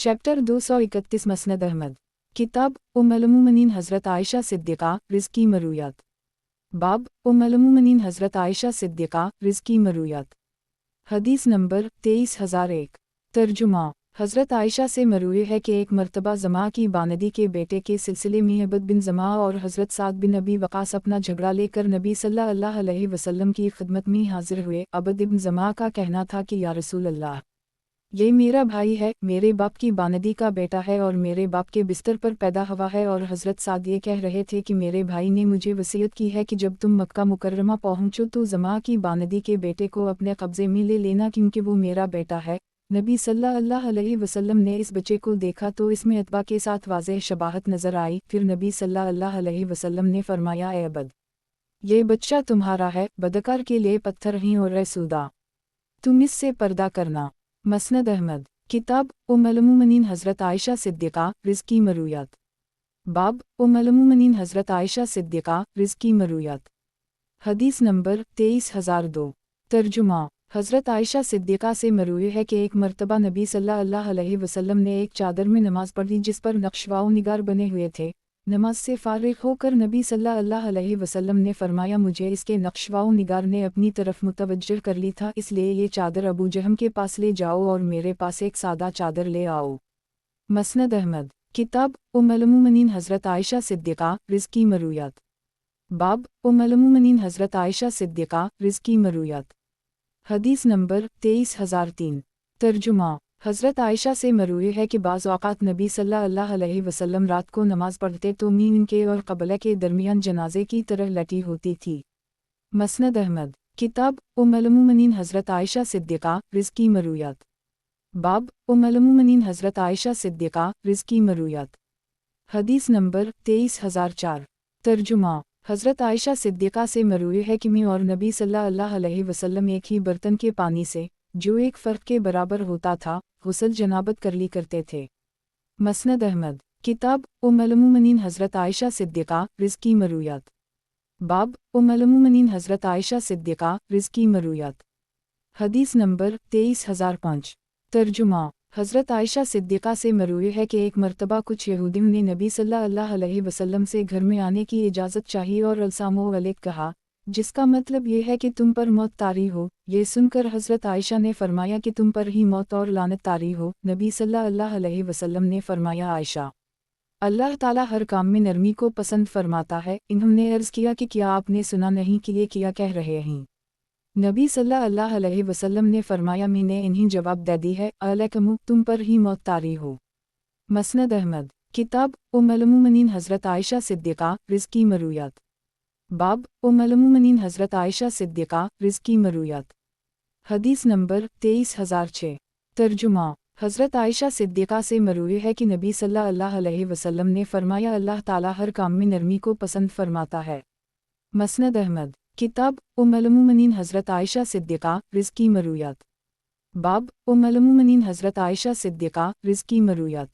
Chapter 231 मसनद Ahmad. किताब उम्मुल-मोमिनीन हज़रत आयशा सिद्दीक़ा रिज़्क़ी मरूयात। बाब उम्मुल-मोमिनीन हज़रत आयशा सिद्दीक़ा रिज़्क़ी मरूयात। हदीस नंबर 23001। तर्जुमा। हज़रत आयशा से मरूए है कि एक मरतबा ज़मा की बानदी के बेटे के सिलसिले में अबद बिन ज़मा और हज़रत साद बिन अबी वक़ास अपना झगड़ा लेकर नबी सल्लल्लाहु अलैहि वसल्लम की खिदमत में हाजिर हुए। अबद इब्न ज़मा का कहना था कि या रसूल अल्लाह, ये मेरा भाई है, मेरे बाप की बानदी का बेटा है और मेरे बाप के बिस्तर पर पैदा हुआ है। और हज़रत साद ये कह रहे थे कि मेरे भाई ने मुझे वसीयत की है कि जब तुम मक्का मुकर्रमा पहुँचो तो ज़मा की बानदी के बेटे को अपने कब्ज़े में ले लेना, क्योंकि वो मेरा बेटा है। नबी सल्लल्लाहु अलैहि वसल्लम ने इस बच्चे को देखा तो इसमें अतबा के साथ वाज़ेह शबाहत नज़र आई। फिर नबी सल्लल्लाहु अलैहि वसल्लम ने फरमाया, ए अबद, ये बच्चा तुम्हारा है, बदकार के लिए पत्थर ही और रसूदा, तुम इससे पर्दा करना। मसनद अहमद। किताब उम्मुल-मोमिनीन हज़रत आयशा सिद्दीक़ा रिज़्क़ी मरूयात। बाब उम्मुल-मोमिनीन हज़रत आयशा सिद्दीक़ा रिज़्क़ी मरूयात। हदीस नंबर 23002। तर्जुमा। हज़रत आयशा सिद्दीक़ा से मरूए है कि एक मरतबा नबी सल्लल्लाहु अलैहि वसल्लम ने एक चादर में नमाज पढ़ी जिस पर नक्शवाओ निगार बने हुए थे। नमाज से फारिग होकर नबी सल्लल्लाहु अलैहि वसल्लम ने फरमाया, मुझे इसके नक्शवाओ निगार ने अपनी तरफ मुतवज्जह कर ली था, इसलिए ये चादर अबू जहम के पास ले जाओ और मेरे पास एक सादा चादर ले आओ। मसनद अहमद। किताब उम्मुल-मोमिनीन हज़रत आयशा सिद्दीक़ा रिज़्क़ी मरूयात। बाब उम्मुल-मोमिनीन हज़रत आयशा सिद्दीक़ा रिज़्क़ी मरूयात। हदीस नंबर 23003। तर्जुमा। हज़रत आयशा से मरूए है कि बाज़ औक़ात नबी सल्लल्लाहु अलैहि वसल्लम रात को नमाज़ पढ़ते तो मीन इनके और क़बला के दरमियान जनाजे की तरह लटी होती थी। मसनद अहमद। किताब उम्मुल-मोमिनीन हज़रत आयशा सिद्दीक़ा रिज़्क़ी मरूयात। बाब उम्मुल-मोमिनीन हज़रत आयशा सिद्दीक़ा रिज़्क़ी मरूयात। हदीस नंबर 23004। तर्जुमा। हज़रत आयशा सिद्दीक़ा से मरूए है कि मैं और नबी सल्लल्लाहु अलैहि वसल्लम एक ही बर्तन के पानी से, जो एक फ़र्क के बराबर होता था, गुस्ल जनाबत कर ली करते थे। मसनद अहमद। किताब उम्मुल-मोमिनीन हज़रत आयशा सिद्दीक़ा रिज़्क़ी मरूयात। बाब उम्मुल-मोमिनीन हज़रत आयशा सिद्दीक़ा रिज़्क़ी मरूयात। हदीस नंबर 23005। तर्जुमा। हज़रत आयशा सिद्दीक़ा से मरूए है कि एक मरतबा कुछ यहूदियों ने नबी सल्लल्लाहु अलैहि वसल्लम से घर में आने की इजाज़त चाही और अलसामो अलैक कहा, जिसका मतलब ये है कि तुम पर मौत तारी हो। ये सुनकर हज़रत आयशा ने फरमाया कि तुम पर ही मौत और लानत तारी हो। नबी सल्लल्लाहु अलैहि वसल्लम ने फरमाया, आयशा, अल्लाह ताला हर काम में नरमी को पसंद फरमाता है। इन्होंने अर्ज़ किया कि क्या आपने सुना नहीं कि ये क्या कह रहे हैं? नबी सल्लल्लाहु अलैहि वसल्लम ने फरमाया, मैंने इन्हीं जवाब दे दी है, अलैकुम, तुम पर ही मौत तारी हो। मसनद अहमद। किताब उम्मुल-मोमिनीन हज़रत आयशा सिद्दीक़ा रिज़्क़ी मरूयात। बाब उम्मुल-मोमिनीन हज़रत आयशा सिद्दीक़ा रिज़्क़ी मरूयात। हदीस नंबर 23006। तर्जुमा। हज़रत आयशा सिद्दीक़ा से मरूए है कि नबी सल्लल्लाहु अलैहि वसल्लम ने फरमाया, अल्लाह ताला हर काम में नरमी को पसंद फरमाता है। मसनद अहमद। किताब उम्मुल-मोमिनीन हज़रत आयशा सिद्दीक़ा रिज़्क़ी मरूयात। बाब उम्मुल-मोमिनीन हज़रत आयशा सिद्दीक़ा रिज़्क़ी मरूयात।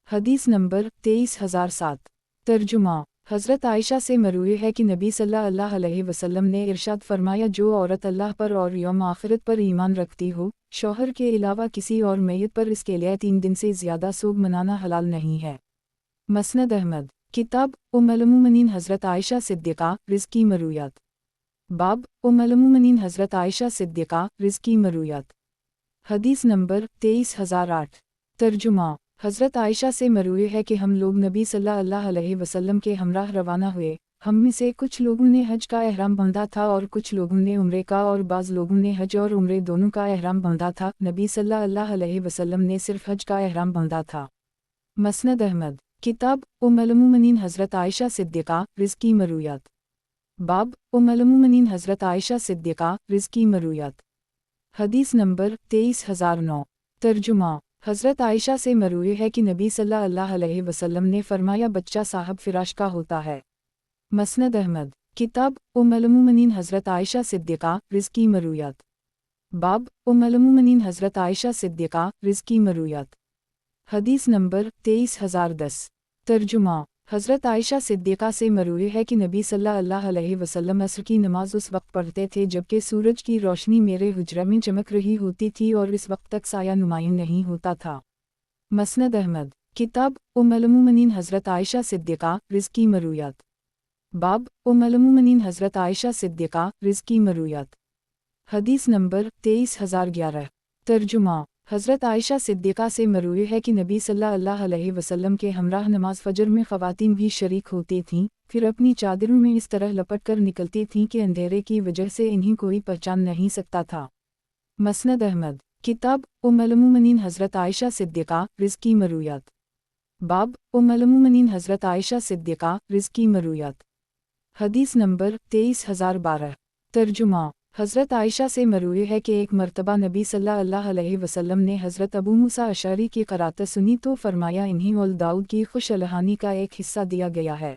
हदीस नंबर 23007। तर्जुमा। हज़रत आयशा से मरूए है कि नबी सल्लल्लाहु अलैहि वसल्लम ने इरशाद फरमाया, जो औरत अल्लाह पर और यौम आखिरत पर ईमान रखती हो, शौहर के अलावा किसी और मैयत पर इसके लिए 3 दिन से ज़्यादा सोग मनाना हलाल नहीं है। मसनद अहमद। किताब उम्मुल-मोमिनीन हज़रत आयशा सिद्दीक़ा रिज़्क़ी मरूयात। बाब उम्मुल-मोमिनीन हज़रत आयशा सिद्दीक़ा रिज़्क़ी मरूयात। हदीस नंबर 23008। तर्जुमा। हज़रत आयशा से मरूए है कि हम लोग नबी सल्लल्लाहु अलैहि वसल्लम के हमराह रवाना हुए। हम में से कुछ लोगों ने हज का एहराम बांधा था और कुछ लोगों ने उम्रे का, और बाज़ लोगों ने हज और उम्रे दोनों का एहराम बांधा था। नबी सल्लल्लाहु अलैहि वसल्लम ने सिर्फ हज का एहराम बांधा था। मसनद अहमद। किताब उम्मुल-मोमिनीन हज़रत आयशा सिद्दीक़ा रिज़्क़ी मरूयात। बाब उम्मुल-मोमिनीन हज़रत आयशा सिद्दीक़ा रिज़्क़ी मरूयात। हदीस नंबर 23009। तर्जुमा। हज़रत आयशा से मरूए है कि नबी सल्लल्लाहु अलैहि वसल्लम ने फरमाया, बच्चा साहब फ़िराश का होता है। मसनद अहमद। किताब उम्मुल-मोमिनीन हज़रत आयशा सिद्दीक़ा रिज़्क़ी मरूयात। बाब उम्मुल-मोमिनीन हज़रत आयशा सिद्दीक़ा रिज़्क़ी मरूयात। हदीस नंबर 23010। तर्जुमा। हज़रत आयशा सिद्दीक़ा से मरूए है कि नबी सल्लल्लाहु अलैहि वसल्लम असर की नमाज उस वक्त पढ़ते थे जबकि सूरज की रोशनी मेरे हुज्रा में चमक रही होती थी और इस वक्त तक साया नुमायां नहीं होता था। مسند احمد کتاب المومنین حضرت عائشہ صدیقہ رزقی مرویات باب المومنین حضرت عائشہ صدیقہ رزقی مرویات حدیث نمبر 23,011 ترجمہ حضرت عائشہ صدیقہ سے مروی ہے کہ نبی صلی اللہ علیہ وسلم کے ہمراہ نماز فجر میں خواتین بھی شریک ہوتی تھیں، پھر اپنی چادروں میں اس طرح لپٹ کر نکلتی تھیں کہ اندھیرے کی وجہ سے انہیں کوئی پہچان نہیں سکتا تھا۔ مسند احمد کتاب المومنین حضرت عائشہ صدیقہ رزقی مرویات باب المومنین حضرت عائشہ صدیقہ رزقی مرویات حدیث نمبر 23,012 ترجمہ حضرت عائشہ سے مروی ہے کہ ایک مرتبہ نبی صلی اللہ علیہ وسلم نے حضرت ابو موسیٰ اشعری کی قرات سنی تو فرمایا انہیں اول داؤد کی خوش الحانی کا ایک حصہ دیا گیا ہے۔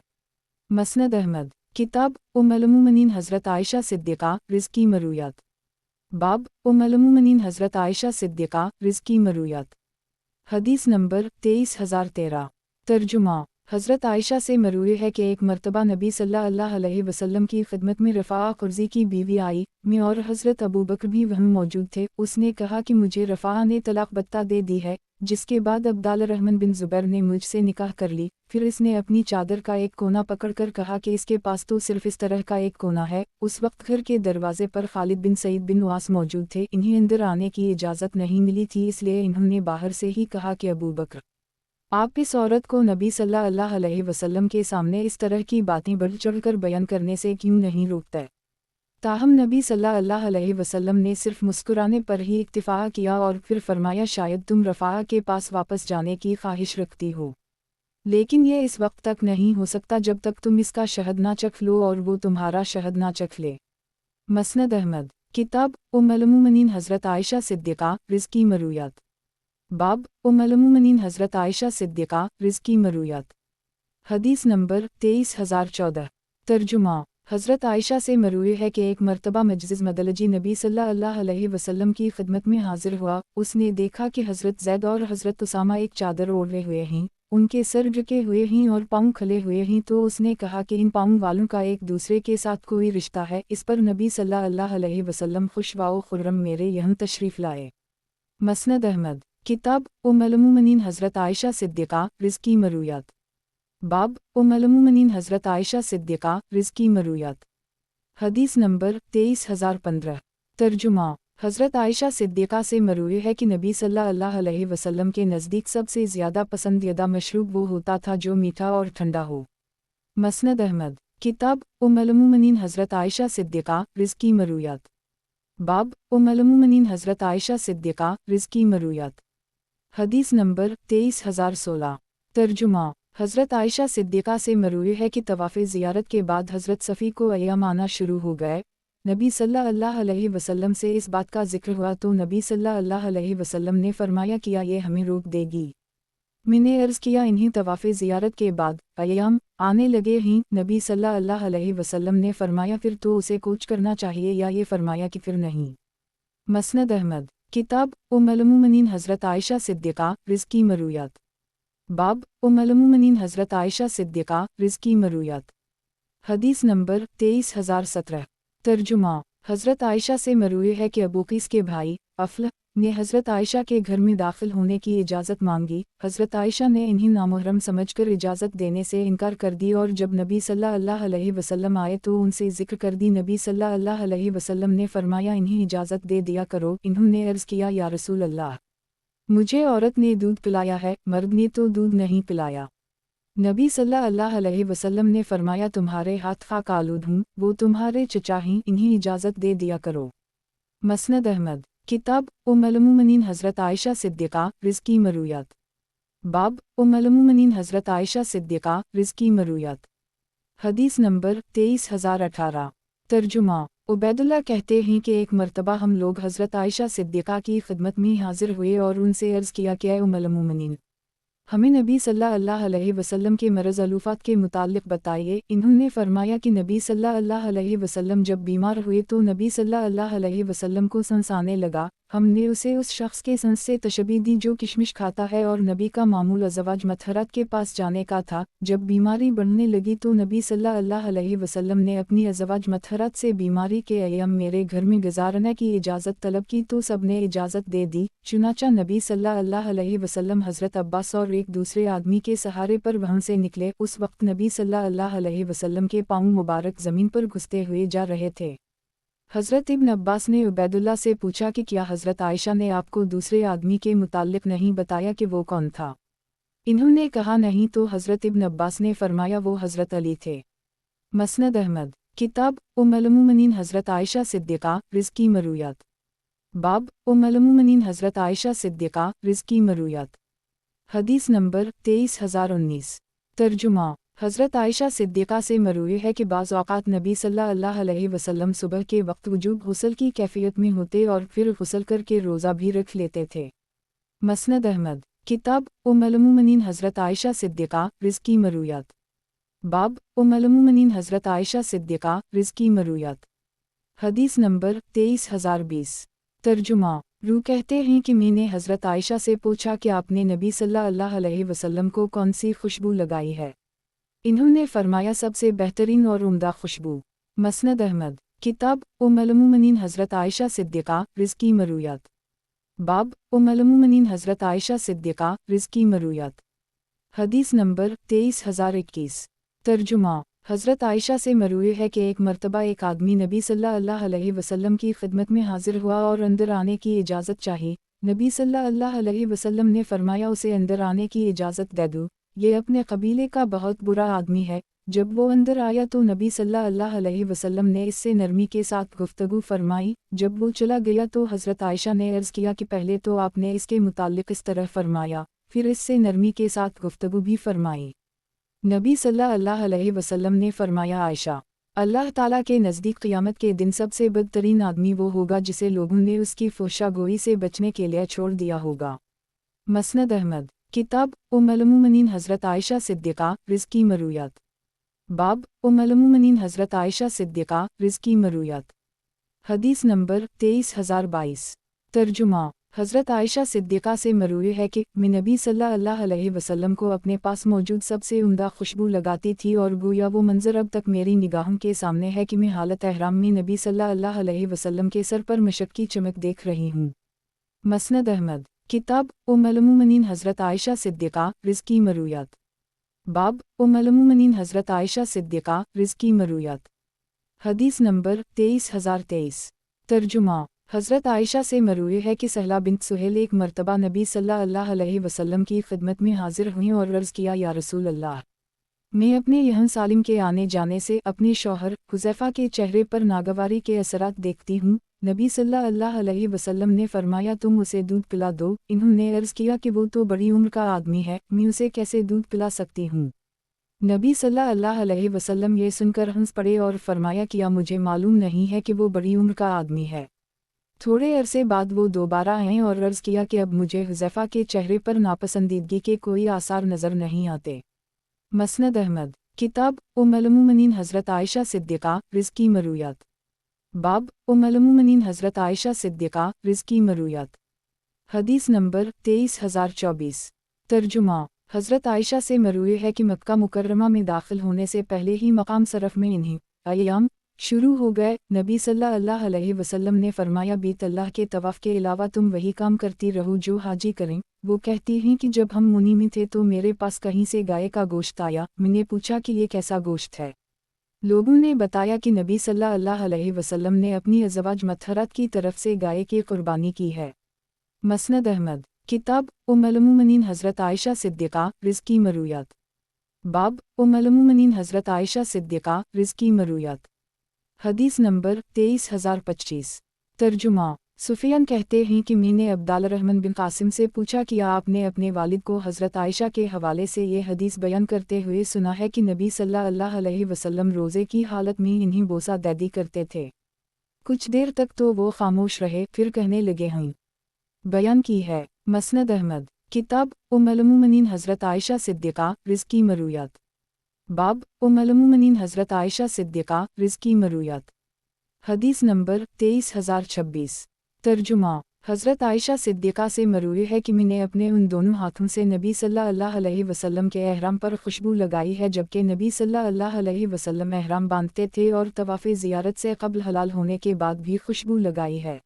مسند احمد کتاب المومنین حضرت عائشہ صدیقہ رزقی مرویات باب المومنین حضرت عائشہ صدیقہ رزقی مرویات حدیث نمبر 23,013 ترجمہ حضرت عائشہ سے مروی ہے کہ ایک مرتبہ نبی صلی اللہ علیہ وسلم کی خدمت میں رفاعہ قرظی کی بیوی آئی، میں اور حضرت ابوبکر بھی وہاں موجود تھے۔ اس نے کہا کہ مجھے رفاعہ نے طلاق بتہ دے دی ہے، جس کے بعد عبد الرحمن بن زبیر نے مجھ سے نکاح کر لی۔ پھر اس نے اپنی چادر کا ایک کونا پکڑ کر کہا کہ اس کے پاس تو صرف اس طرح کا ایک کونا ہے۔ اس وقت گھر کے دروازے پر خالد بن سعید بن واس موجود تھے، انہیں اندر آنے کی اجازت نہیں ملی تھی، اس لیے انہوں نے باہر سے ہی کہا کہ ابوبکر، آپ اس عورت کو نبی صلی اللہ علیہ وسلم کے سامنے اس طرح کی باتیں بڑھ چڑھ کر بیان کرنے سے کیوں نہیں روکتے؟ تاہم نبی صلی اللہ علیہ وسلم نے صرف مسکرانے پر ہی اکتفا کیا اور پھر فرمایا شاید تم رفاعہ کے پاس واپس جانے کی خواہش رکھتی ہو، لیکن یہ اس وقت تک نہیں ہو سکتا جب تک تم اس کا شہد نہ چکھ لو اور وہ تمہارا شہد نہ چکھ لے۔ مسند احمد کتاب المومنین حضرت عائشہ صدیقہ رزقی مرویات باب المومنین حضرت عائشہ صدیقہ رزقی مرویات حدیث نمبر 23,014 ترجمہ حضرت عائشہ سے مروی ہے کہ ایک مرتبہ مجزز مدلجی نبی صلی اللہ علیہ وسلم کی خدمت میں حاضر ہوا۔ اس نے دیکھا کہ حضرت زید اور حضرت اسامہ ایک چادر اوڑھے ہوئے ہیں، ان کے سر جھکے ہوئے ہیں اور پاؤں کھلے ہوئے ہیں، تو اس نے کہا کہ ان پاؤں والوں کا ایک دوسرے کے ساتھ کوئی رشتہ ہے۔ اس پر نبی صلی اللہ علیہ وسلم خوش و خرم میرے یہاں تشریف لائے۔ مسند احمد کتاب المومنین حضرت عائشہ صدیقہ رزقی مرویات باب المومنین حضرت عائشہ صدیقہ رزقی مرویات حدیث نمبر 23,015 ترجمہ حضرت عائشہ صدیقہ سے مروی ہے کہ نبی صلی اللہ علیہ وسلم کے نزدیک سب سے زیادہ پسندیدہ مشروب وہ ہوتا تھا جو میٹھا اور ٹھنڈا ہو۔ مسند احمد کتاب المومنین حضرت عائشہ صدیقہ رزقی مرویات باب المومنین حضرت عائشہ صدیقہ رزقی مرویات حدیث نمبر 23,016 ترجمہ حضرت عائشہ صدیقہ سے مروی ہے کہ طواف زیارت کے بعد حضرت صفی کو ایام آنا شروع ہو گئے۔ نبی صلی اللہ علیہ وسلم سے اس بات کا ذکر ہوا تو نبی صلی اللہ علیہ وسلم نے فرمایا کیا یہ ہمیں روک دے گی؟ میں نے عرض کیا انہیں طواف زیارت کے بعد ایام آنے لگے ہیں۔ نبی صلی اللہ علیہ وسلم نے فرمایا پھر تو اسے کوچ کرنا چاہیے، یا یہ فرمایا کہ پھر نہیں۔ مسند احمد کتاب المومنین حضرت عائشہ صدیقہ رزقی مرویات باب المومنین حضرت عائشہ صدیقہ رزقی مرویات حدیث نمبر 23,017 ترجمہ حضرت عائشہ سے مروی ہے کہ ابو قیس کے بھائی افلح نے حضرت عائشہ کے گھر میں داخل ہونے کی اجازت مانگی۔ حضرت عائشہ نے انہیں نامحرم سمجھ کر اجازت دینے سے انکار کر دی، اور جب نبی صلی اللہ علیہ وسلم آئے تو ان سے ذکر کر دی۔ نبی صلی اللہ علیہ وسلم نے فرمایا انہیں اجازت دے دیا کرو۔ انہوں نے عرض کیا یا رسول اللہ، مجھے عورت نے دودھ پلایا ہے، مرد نے تو دودھ نہیں پلایا۔ نبی صلی اللہ علیہ وسلم نے فرمایا تمہارے ہاتھ خاک آلود ہوں، وہ تمہارے چچا ہیں، انہیں اجازت دے دیا کرو۔ مسند احمد کتاب المومنین حضرت عائشہ صدیقہ رزقی مرویات باب المومنین حضرت عائشہ صدیقہ رزقی مرویات حدیث نمبر 23,018 ترجمہ عبید اللہ کہتے ہیں کہ ایک مرتبہ ہم لوگ حضرت عائشہ صدیقہ کی خدمت میں حاضر ہوئے اور ان سے عرض کیا کہ اے ام المومنین، ہمیں نبی صلی اللہ علیہ وسلم کے مرض علوفات کے متعلق بتائیے۔ انہوں نے فرمایا کہ نبی صلی اللہ علیہ وسلم جب بیمار ہوئے تو نبی صلی اللہ علیہ وسلم کو سنس آنے لگا، हमने उसे उस शख्स के संस से तशबीह दी जो किशमिश खाता है और नबी का मामूल अज़वाज मतहरत के पास जाने का था। जब बीमारी बढ़ने लगी तो नबी सल्लल्लाहु अलैहि वसल्लम ने अपनी अज़वाज मतहरत से बीमारी के अय्याम मेरे घर में गुजारने की इजाज़त तलब की तो सब ने इजाज़त दे दी। चुनांचा नबी सल्लल्लाहु अलैहि वसल्लम हज़रत अब्बास और एक दूसरे आदमी के सहारे पर वहाँ से निकले। उस वक्त नबी सल्लल्लाहु अलैहि वसल्लम के पाँव मुबारक ज़मीन पर घुसते हुए जा रहे थे। हज़रत इब्न अब्बास ने उबैदुल्लाह से पूछा कि क्या हज़रत आयशा ने आपको दूसरे आदमी के मुताल्लिक नहीं बताया कि वो कौन था? इन्होंने कहा नहीं, तो हज़रत इब्न अब्बास ने फरमाया वो हज़रत अली थे। मसनद अहमद किताब उम्मुल मोमिनीन हज़रत आयशा सिद्दीक़ा रिज़्क़ी मरूयात। बाब उम्मुल मोमिनीन हज़रत आयशा सिद्दीक़ा रिज़्क़ी मरूयात। हदीस नंबर 23019। तर्जुमा हज़रत आयशा सिद्दीक़ा से मरूई है कि बाज़ औक़ात नबी सल्लल्लाहु अलैहि वसल्लम सुबह के वक्त वजूब गुस्ल की कैफ़ियत में होते और फिर गुस्ल करके रोज़ा भी रख लेते थे। मसनद अहमद किताब उम्मुल मोमिनीन हज़रत आयशा सिद्दीक़ा रिज़्क़ी मरूयात। बाब उम्मुल मोमिनीन हज़रत आयशा सिद्दीक़ा रिज़्क़ी मरूयात। हदीस नंबर 23020। तर्जुमा रू कहते हैं कि मैंने हज़रत आयशा से पूछा कि आपने नबी सल्लल्लाहु अलैहि वसल्लम को कौन सी खुशबू लगाई है? इन्होंने फरमाया सबसे बेहतरीन और उम्दा खुशबू। मसनद अहमद किताब उम्मुल मोमिनीन हज़रत आयशा सिद्दीक़ा रिज़्क़ी मरूयात। बाब उम्मुल मोमिनीन हज़रत आयशा सिद्दीक़ा रिज़्क़ी मरूयात। हदीस नंबर 23021। तर्जुमा हज़रत आयशा से मरूई है कि एक मरतबा एक आदमी नबी सल्लल्लाहु अलैहि वसल्लम की खिदमत में हाजिर हुआ और अंदर आने की इजाज़त चाही। नबी सल्लल्लाहु अलैहि वसल्लम ने फरमाया उसे अंदर आने की इजाज़त दे दो, ये अपने कबीले का बहुत बुरा आदमी है। जब वो अंदर आया तो नबी सल्लल्लाहु अलैहि वसल्लम ने इससे नरमी के साथ गुफ्तगू फरमाई। जब वो चला गया तो हज़रत आयशा ने अर्ज़ किया कि पहले तो आपने इसके मुताल्लिक़ इस तरह फरमाया, फिर इससे नरमी के साथ गुफ्तगू भी फरमाई। नबी सल्लल्लाहु अलैहि वसल्लम ने फरमाया आयशा, अल्लाह ताला के नज़दीक क़यामत के दिन सबसे बदतरीन आदमी वो होगा जिसे लोगों ने उसकी फ़ोशागोई से बचने के लिए छोड़ दिया होगा। मसनद अहमद किताब उम्मुल मोमिनीन हज़रत आयशा सिद्दीक़ा रिज़्क़ी मरूयात। बाब उम्मुल मोमिनीन हज़रत आयशा सिद्दीक़ा रिज़्क़ी मरूयात। हदीस नंबर 23022। तर्जुमा हज़रत आयशा सिद्दीक़ा से मरूई है कि मैं नबी सल्लल्लाहु अलैहि वसल्लम को अपने पास मौजूद सबसे उम्दा खुशबू लगाती थी और गोया वो मंज़र अब तक मेरी निगाहों के सामने है कि मैं हालत एहराम में नबी सल्लल्लाहु अलैहि वसल्लम के सर पर मशक की चमक देख रही हूँ। मसनद अहमद किताब उम्मुल मोमिनीन हज़रत आयशा सिद्दीक़ा रिज़्क़ी मरूयात। बाब उम्मुल मोमिनीन हज़रत आयशा सिद्दीक़ा रिज़्क़ी मरूयात। हदीस नंबर 23023। तर्जुमा हज़रत आयशा से मरूई है कि सहला बिन्त सुहेल एक मरतबा नबी सल्लल्लाहु अलैहि वसल्लम की खिदमत में हाजिर हुई और अर्ज़ किया, या रसूल अल्लाह, मैं अपने यहाँ सालिम के आने जाने से अपने शौहर हुज़ैफ़ा के चेहरे पर नागवारी के असरात देखती हूँ। नबी सल्लल्लाहु अलैहि वसल्लम ने फरमाया तुम उसे दूध पिला दो। इन्होंने अर्ज़ किया कि वो तो बड़ी उम्र का आदमी है, मैं उसे कैसे दूध पिला सकती हूँ? नबी सल्लल्लाहु अलैहि वसल्लम ये सुनकर हंस पड़े और फरमाया किया मुझे मालूम नहीं है कि वो बड़ी उम्र का आदमी है। थोड़े अरसे बाद वो दोबारा आए और अर्ज़ किया कि अब मुझे हुज़ैफ़ा के चेहरे पर नापसंदीदगी के कोई आसार नज़र नहीं आते। मसनद अहमद किताब उम्मुल मोमिनीन हज़रत आयशा सिद्दीक़ा रिज़्क़ी मरूयात। बाब उम्मुल मोमिनीन हज़रत आयशा सिद्दीक़ा रिज़्क़ी मरूयात। हदीस नंबर 23024। तर्जुमा हज़रत आयशा से मरूई है कि मक्का मुकर्रमा में दाखिल होने से पहले ही मकाम सरफ़ में इन्हीं अय्याम शुरू हो गए। नबी सल्लल्लाहु अलैहि वसल्लम ने फरमाया बीत अल्लाह के तवाफ़ के अलावा तुम वही काम करती रहो जो हाजी करें। वो कहती हैं कि जब हम मुनी में थे तो मेरे पास कहीं से गाय का गोश्त आया। मैंने पूछा कि ये कैसा गोश्त है? लोगों ने बताया कि नबी सल्लल्लाहु अलैहि वसल्लम ने अपनी अज़वाज मतहरत की तरफ से गाय की कुर्बानी की है। मसनद अहमद किताब उम्मुल मोमिनीन हज़रत आयशा सिद्दीक़ा रिज़्क़ी मरूयात। बाब उम्मुल मोमिनीन हज़रत आयशा सिद्दीक़ा रिज़्क़ी मरूयात। हदीस नंबर 23025। तर्जुमा सुफियान कहते हैं कि मैंने अब्दुर्रहमान बिन कासिम से पूछा कि आपने अपने वालिद को हज़रत आयशा के हवाले से ये हदीस बयान करते हुए सुना है कि नबी सल्लल्लाहु अलैहि वसल्लम रोज़े की हालत में इन्हीं बोसा दैदी करते थे। कुछ देर तक तो वो खामोश रहे, फिर कहने लगे हैं। बयान की है मसनद अहमद किताब उम्मुल मोमिनीन हज़रत आयशा सिद्दीक़ा रिज़्क़ी मरूयात। बाब उम्मुल मोमिनीन हज़रत आयशा सिद्दीक़ा रिज़्क़ी मरूयात। हदीस नंबर 23026। तर्जुमा حضرت عائشہ صدیقہ سے مروی ہے کہ میں نے اپنے ان دونوں ہاتھوں سے نبی صلی اللہ علیہ وسلم کے احرام پر خوشبو لگائی ہے جبکہ نبی صلی اللہ علیہ وسلم احرام باندھتے تھے اور طواف زیارت سے قبل حلال ہونے کے بعد بھی خوشبو لگائی ہے۔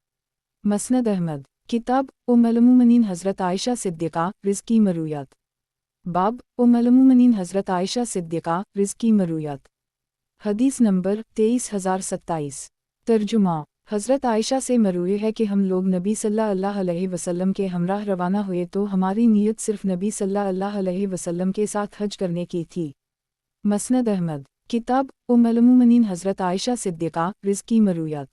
مسند احمد، کتاب ام المومنین حضرت عائشہ صدیقہ رض کی مرویات، باب ام المومنین حضرت عائشہ صدیقہ رض کی مرویات، حدیث نمبر 23027۔ ترجمہ، حضرت عائشہ سے مروی ہے کہ ہم لوگ نبی صلی اللہ علیہ وسلم کے ہمراہ روانہ ہوئے تو ہماری نیت صرف نبی صلی اللہ علیہ وسلم کے ساتھ حج کرنے کی تھی۔ مسند احمد، کتاب ام المومنین حضرت عائشہ صدیقہ رض کی مرویات،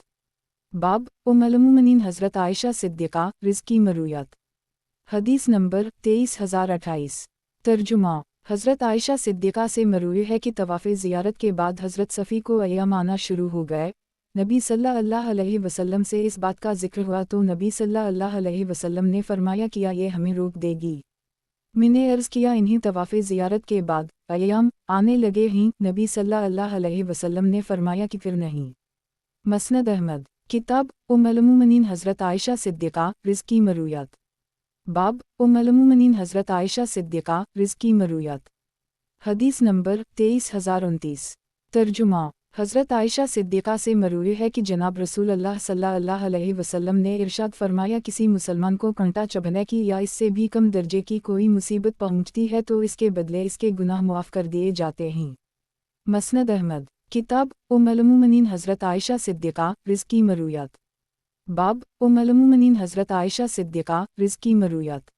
باب ام المومنین حضرت عائشہ صدیقہ رض کی مرویات، حدیث نمبر 23028۔ ترجمہ، حضرت عائشہ صدیقہ سے مروی ہے کہ طواف زیارت کے بعد حضرت صفی کو ایام آنا شروع ہو گئے، نبی صلی اللہ علیہ وسلم سے اس بات کا ذکر ہوا تو نبی صلی اللہ علیہ وسلم نے فرمایا کیا یہ ہمیں روک دے گی؟ میں نے عرض کیا انہیں طواف زیارت کے بعد ایام آنے لگے ہیں؟ نبی صلی اللہ علیہ وسلم نے فرمایا کہ پھر نہیں۔ مسند احمد، کتاب ام المومنین حضرت عائشہ صدیقہ رض کی مرویات، باب ام المومنین حضرت عائشہ صدیقہ رض کی مرویات، حدیث نمبر 23029۔ ترجمہ، حضرت عائشہ صدیقہ سے مروی ہے کہ جناب رسول اللہ صلی اللہ علیہ وسلم نے ارشاد فرمایا کسی مسلمان کو کانٹا چبھنے کی یا اس سے بھی کم درجے کی کوئی مصیبت پہنچتی ہے تو اس کے بدلے اس کے گناہ معاف کر دیے جاتے ہیں۔ مسند احمد، کتاب ام المومنین حضرت عائشہ صدیقہ رض کی مرویات، باب ام المومنین حضرت عائشہ صدیقہ رض کی مرویات،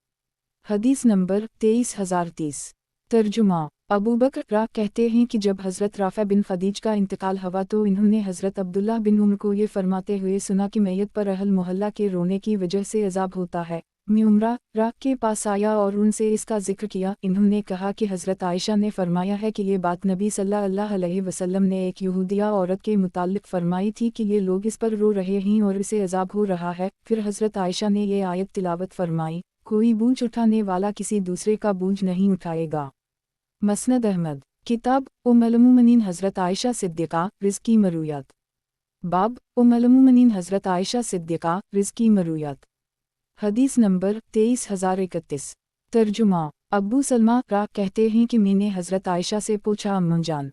حدیث نمبر 23030۔ ترجمہ، ابو بکر کہتے ہیں کہ جب حضرت رافع بن خدیج کا انتقال ہوا تو انہوں نے حضرت عبداللہ بن عمر کو یہ فرماتے ہوئے سنا کہ میت پر اہل محلہ کے رونے کی وجہ سے عذاب ہوتا ہے۔ میں عمرہ کے پاس آیا اور ان سے اس کا ذکر کیا۔ انہوں نے کہا کہ حضرت عائشہ نے فرمایا ہے کہ یہ بات نبی صلی اللہ علیہ وسلم نے ایک یہودیہ عورت کے متعلق فرمائی تھی کہ یہ لوگ اس پر رو رہے ہیں اور اسے عذاب ہو رہا ہے۔ پھر حضرت عائشہ نے یہ آیت تلاوت فرمائی، کوئی بوجھ اٹھانے والا کسی دوسرے کا بوجھ نہیں اٹھائے گا۔ مسند احمد، کتاب ام المومنین حضرت عائشہ صدیقہ رض کی مرویات، باب ام المومنین حضرت عائشہ صدیقہ رض کی مرویات، حدیث نمبر 23031۔ ترجمہ، ابو سلمہ کہتے ہیں کہ میں نے حضرت عائشہ سے پوچھا اماں جان،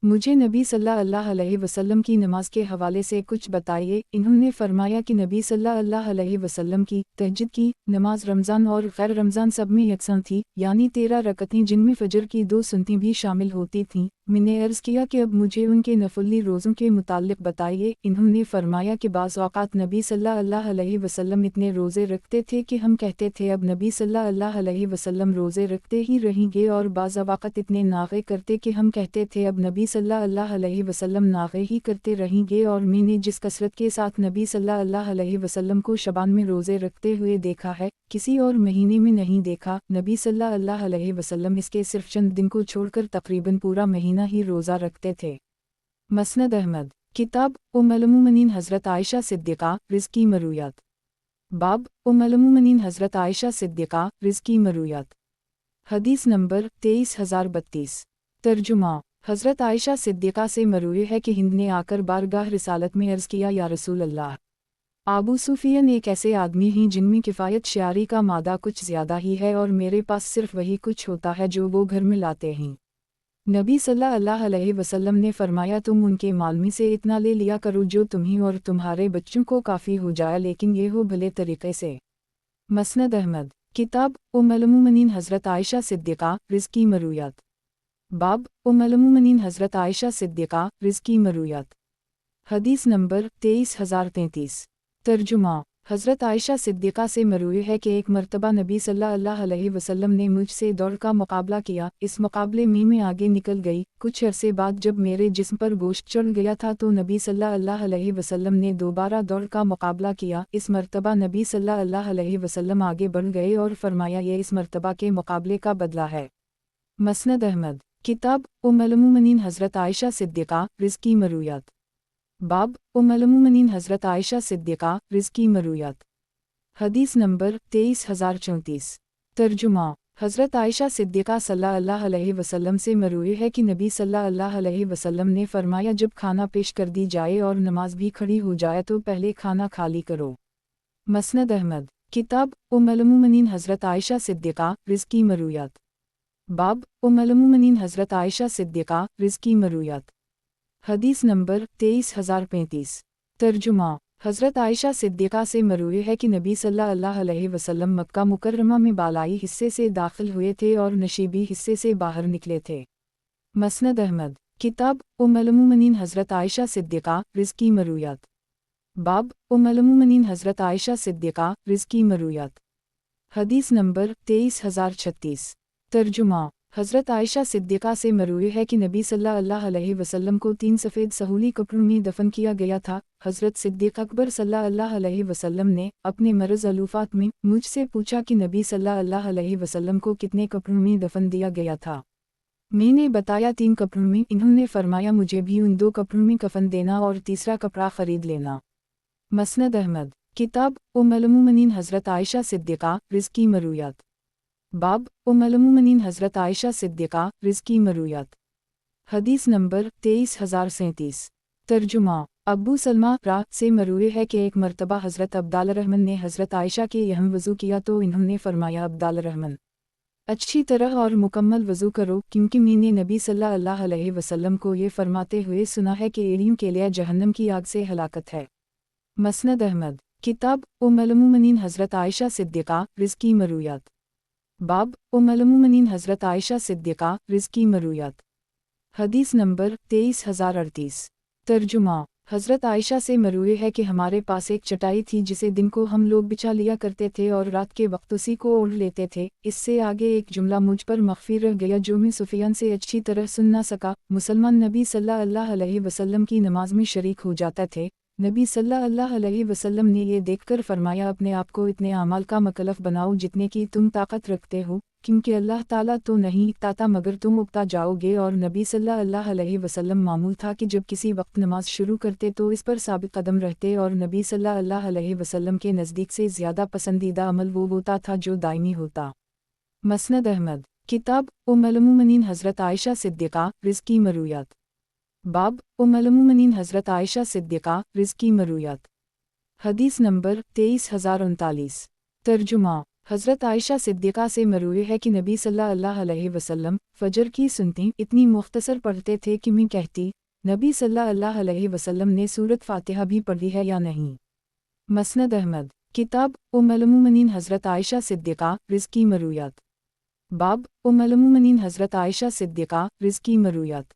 مجھے نبی صلی اللہ علیہ وسلم کی نماز کے حوالے سے کچھ بتائیے۔ انہوں نے فرمایا کہ نبی صلی اللہ علیہ وسلم کی تہجد کی نماز رمضان اور غیر رمضان سب میں یکساں تھی، یعنی 13 رکعتیں جن میں فجر کی 2 سنتیں بھی شامل ہوتی تھیں۔ میں نے عرض کیا کہ اب مجھے ان کے نفلی روزوں کے متعلق بتائیے۔ انہوں نے فرمایا کہ بعض اوقات نبی صلی اللہ علیہ وسلم اتنے روزے رکھتے تھے کہ ہم کہتے تھے اب نبی صلی اللہ علیہ وسلم روزے رکھتے ہی رہیں گے، اور بعض اوقات اتنے ناغے کرتے کہ ہم کہتے تھے اب نبی صلی اللہ علیہ وسلم ناغے ہی کرتے رہیں گے۔ اور میں نے جس کثرت کے ساتھ نبی صلی اللہ علیہ وسلم کو شعبان میں روزے رکھتے ہوئے دیکھا ہے کسی اور مہینے میں نہیں دیکھا۔ نبی صلی اللہ علیہ وسلم اس کے صرف چند دن کو چھوڑ کر تقریباً پورا مہینہ ہی روزہ رکھتے تھے۔ مسند احمد، کتاب ام المومنین حضرت عائشہ صدیقہ رض کی مرویات، باب ام المومنین حضرت عائشہ صدیقہ رض کی مرویات، حدیث نمبر 23032۔ ترجمہ، حضرت عائشہ صدیقہ سے مروی ہے کہ ہند نے آ کر بارگاہ رسالت میں عرض کیا یا رسول اللہ، ابو سفیان ایک ایسے آدمی ہیں جن میں کفایت شعری کا مادہ کچھ زیادہ ہی ہے اور میرے پاس صرف وہی کچھ ہوتا ہے جو وہ گھر میں لاتے ہیں۔ نبی صلی اللہ علیہ وسلم نے فرمایا تم ان کے مال میں سے اتنا لے لیا کرو جو تمہیں اور تمہارے بچوں کو کافی ہو جائے، لیکن یہ ہو بھلے طریقے سے۔ مسند احمد، کتاب ام المومنین حضرت عائشہ صدیقہ رض کی مرویات، باب ام المومنین حضرت عائشہ صدیقہ رض کی مرویات، حدیث نمبر 23033۔ ترجمہ، حضرت عائشہ صدیقہ سے مروی ہے کہ ایک مرتبہ نبی صلی اللہ علیہ وسلم نے مجھ سے دوڑ کا مقابلہ کیا، اس مقابلے میں آگے نکل گئی۔ کچھ عرصے بعد جب میرے جسم پر گوشت چڑھ گیا تھا تو نبی صلی اللہ علیہ وسلم نے دوبارہ دوڑ کا مقابلہ کیا، اس مرتبہ نبی صلی اللہ علیہ وسلم آگے بڑھ گئے اور فرمایا یہ اس مرتبہ کے مقابلے کا بدلہ ہے۔ مسند احمد، کتاب ام المومنین حضرت عائشہ صدیقہ رض کی مرویات، باب ام المومنین حضرت عائشہ صدیقہ رض کی مرویات، حدیث نمبر 23034۔ ترجمہ، حضرت عائشہ صدیقہ صلی اللہ علیہ وسلم سے مروی ہے کہ نبی صلی اللہ علیہ وسلم نے فرمایا جب کھانا پیش کر دی جائے اور نماز بھی کھڑی ہو جائے تو پہلے کھانا کھا لی کرو۔ मसनद अहमद। किताब उम्मुल-मोमिनीन हज़रत आयशा सिद्दीक़ा रिज़्क़ी मरूयात। बाब उम्मुल-मोमिनीन हज़रत आयशा सिद्दीक़ा रिज़्क़ी मरूयात। हदीस नंबर 23035। तर्जुमा। हज़रत आयशा सिद्दीक़ा से मरूई है कि नबी सल्लल्लाहु अलैहि वसल्लम मक्का मुकर्रमा में बालाई हिस्से से दाखिल हुए थे और नशीबी हिस्से से बाहर निकले थे। मसनद अहमद। किताब उम्मुल-मोमिनीन हज़रत आयशा सिद्दीक़ा रिज़्क़ी मरूयात। बाब उम्मुल-मोमिनीन हज़रत आयशा सिद्दीक़ा रिज़्क़ी मरूयात। हदीस नंबर 23036। तर्जुमा। हज़रत आयशा सिद्दीक़ा से मरूई है कि नबी सल्लल्लाहु अलैहि वसल्लम को 3 सफ़ेद सहूली कपड़ों में दफन किया गया था। हज़रत सिद्दीक़ अकबर सल्लल्लाहु अलैहि वसल्लम ने अपने मरज़ अलूफ़ात में मुझसे पूछा कि नबी सल्लल्लाहु अलैहि वसल्लम को कितने कपड़ों में दफन दिया गया था। मैंने बताया 3 कपड़ों में। इन्होंने फरमाया मुझे भी उन 2 कपड़ों में कफन देना और तीसरा कपड़ा ख़रीद लेना। मसनद अहमद। किताब उम्मुल-मोमिनीन हज़रत आयशा सिद्दीक़ा रिज़्क़ी मरूयात। बाब उम्मुल-मोमिनीन हज़रत आयशा सिद्दीक़ा रिज़्क़ी मरूयात। हदीस नंबर 23037। तर्जुमा। अबू सलमा रा से मरूई है कि एक मरतबा हज़रत अब्दाल-रहमान ने हज़रत आयशा के यहाँ वज़ू किया तो इन्होंने फरमाया अब्दाल-रहमान अच्छी तरह और मुकम्मल वज़ू करो, क्योंकि मैंने नबी सल्लल्लाहु अलैहि वसल्लम को ये फरमाते हुए सुना है कि एड़ियों के लिए जहन्नम की आग से हलाकत है। मसनद अहमद। किताब उम्मुल-मोमिनीन हज़रत आयशा सिद्दीक़ा रिज़्क़ी मरूयात। बाब उम्मुल-मोमिनीन हज़रत आयशा सिद्दीक़ा रिज़्क़ी मरूयात। हदीस नंबर 23038। तर्जुमा। हज़रत आयशा से मरूई है कि हमारे पास एक चटाई थी जिसे दिन को हम लोग बिछा लिया करते थे और रात के वक्त उसी को ओढ़ लेते थे। इससे आगे एक जुमला मुझ पर मख्फी रह गया जो मैं सुफियान से अच्छी तरह सुन ना सका। मुसलमान नबी सल्लल्लाहु अलैहि वसल्लम की नमाज में शरीक हो जाते थे। नबी सल्लल्लाहु अलैहि वसल्लम ने ये देखकर फरमाया अपने आप को इतने अमाल का मुकल्लफ बनाओ जितने की तुम ताकत रखते हो, क्योंकि अल्लाह ताला तो नहीं इकताता मगर तुम उकता जाओगे। और नबी सल्लल्लाहु अलैहि वसल्लम मामूल था कि जब किसी वक्त नमाज शुरू करते तो इस पर साबित कदम रहते और नबी सल्लल्लाहु अलैहि वसल्लम के नज़दीक से ज़्यादा पसंदीदा अमल वो होता था जो दायमी होता। मसनद अहमद। किताब उम्मुल-मोमिनीन हज़रत आयशा सिद्दीक़ा रिज़्क़ी मरूयात। बाब उम्मुल-मोमिनीन हज़रत आयशा सिद्दीक़ा रिज़्क़ी मरूयात। हदीस नंबर 23039। तर्जुमा। हज़रत आयशा सिद्दीक़ा से मरूई है कि नबी सल्लल्लाहु अलैहि वसल्लम फ़जर की सुन्नतें इतनी मुख्तसर पढ़ते थे कि मैं कहती नबी सल्लल्लाहु अलैहि वसल्लम ने सूरत फ़ातिहा भी पढ़ी है या नहीं। मसनद अहमद। किताब उम्मुल-मोमिनीन हज़रत आयशा सिद्दीक़ा रिज़्क़ी मरूयात। बाब उम्मुल-मोमिनीन हज़रत आयशा सिद्दीक़ा रिज़्क़ी मरूयात।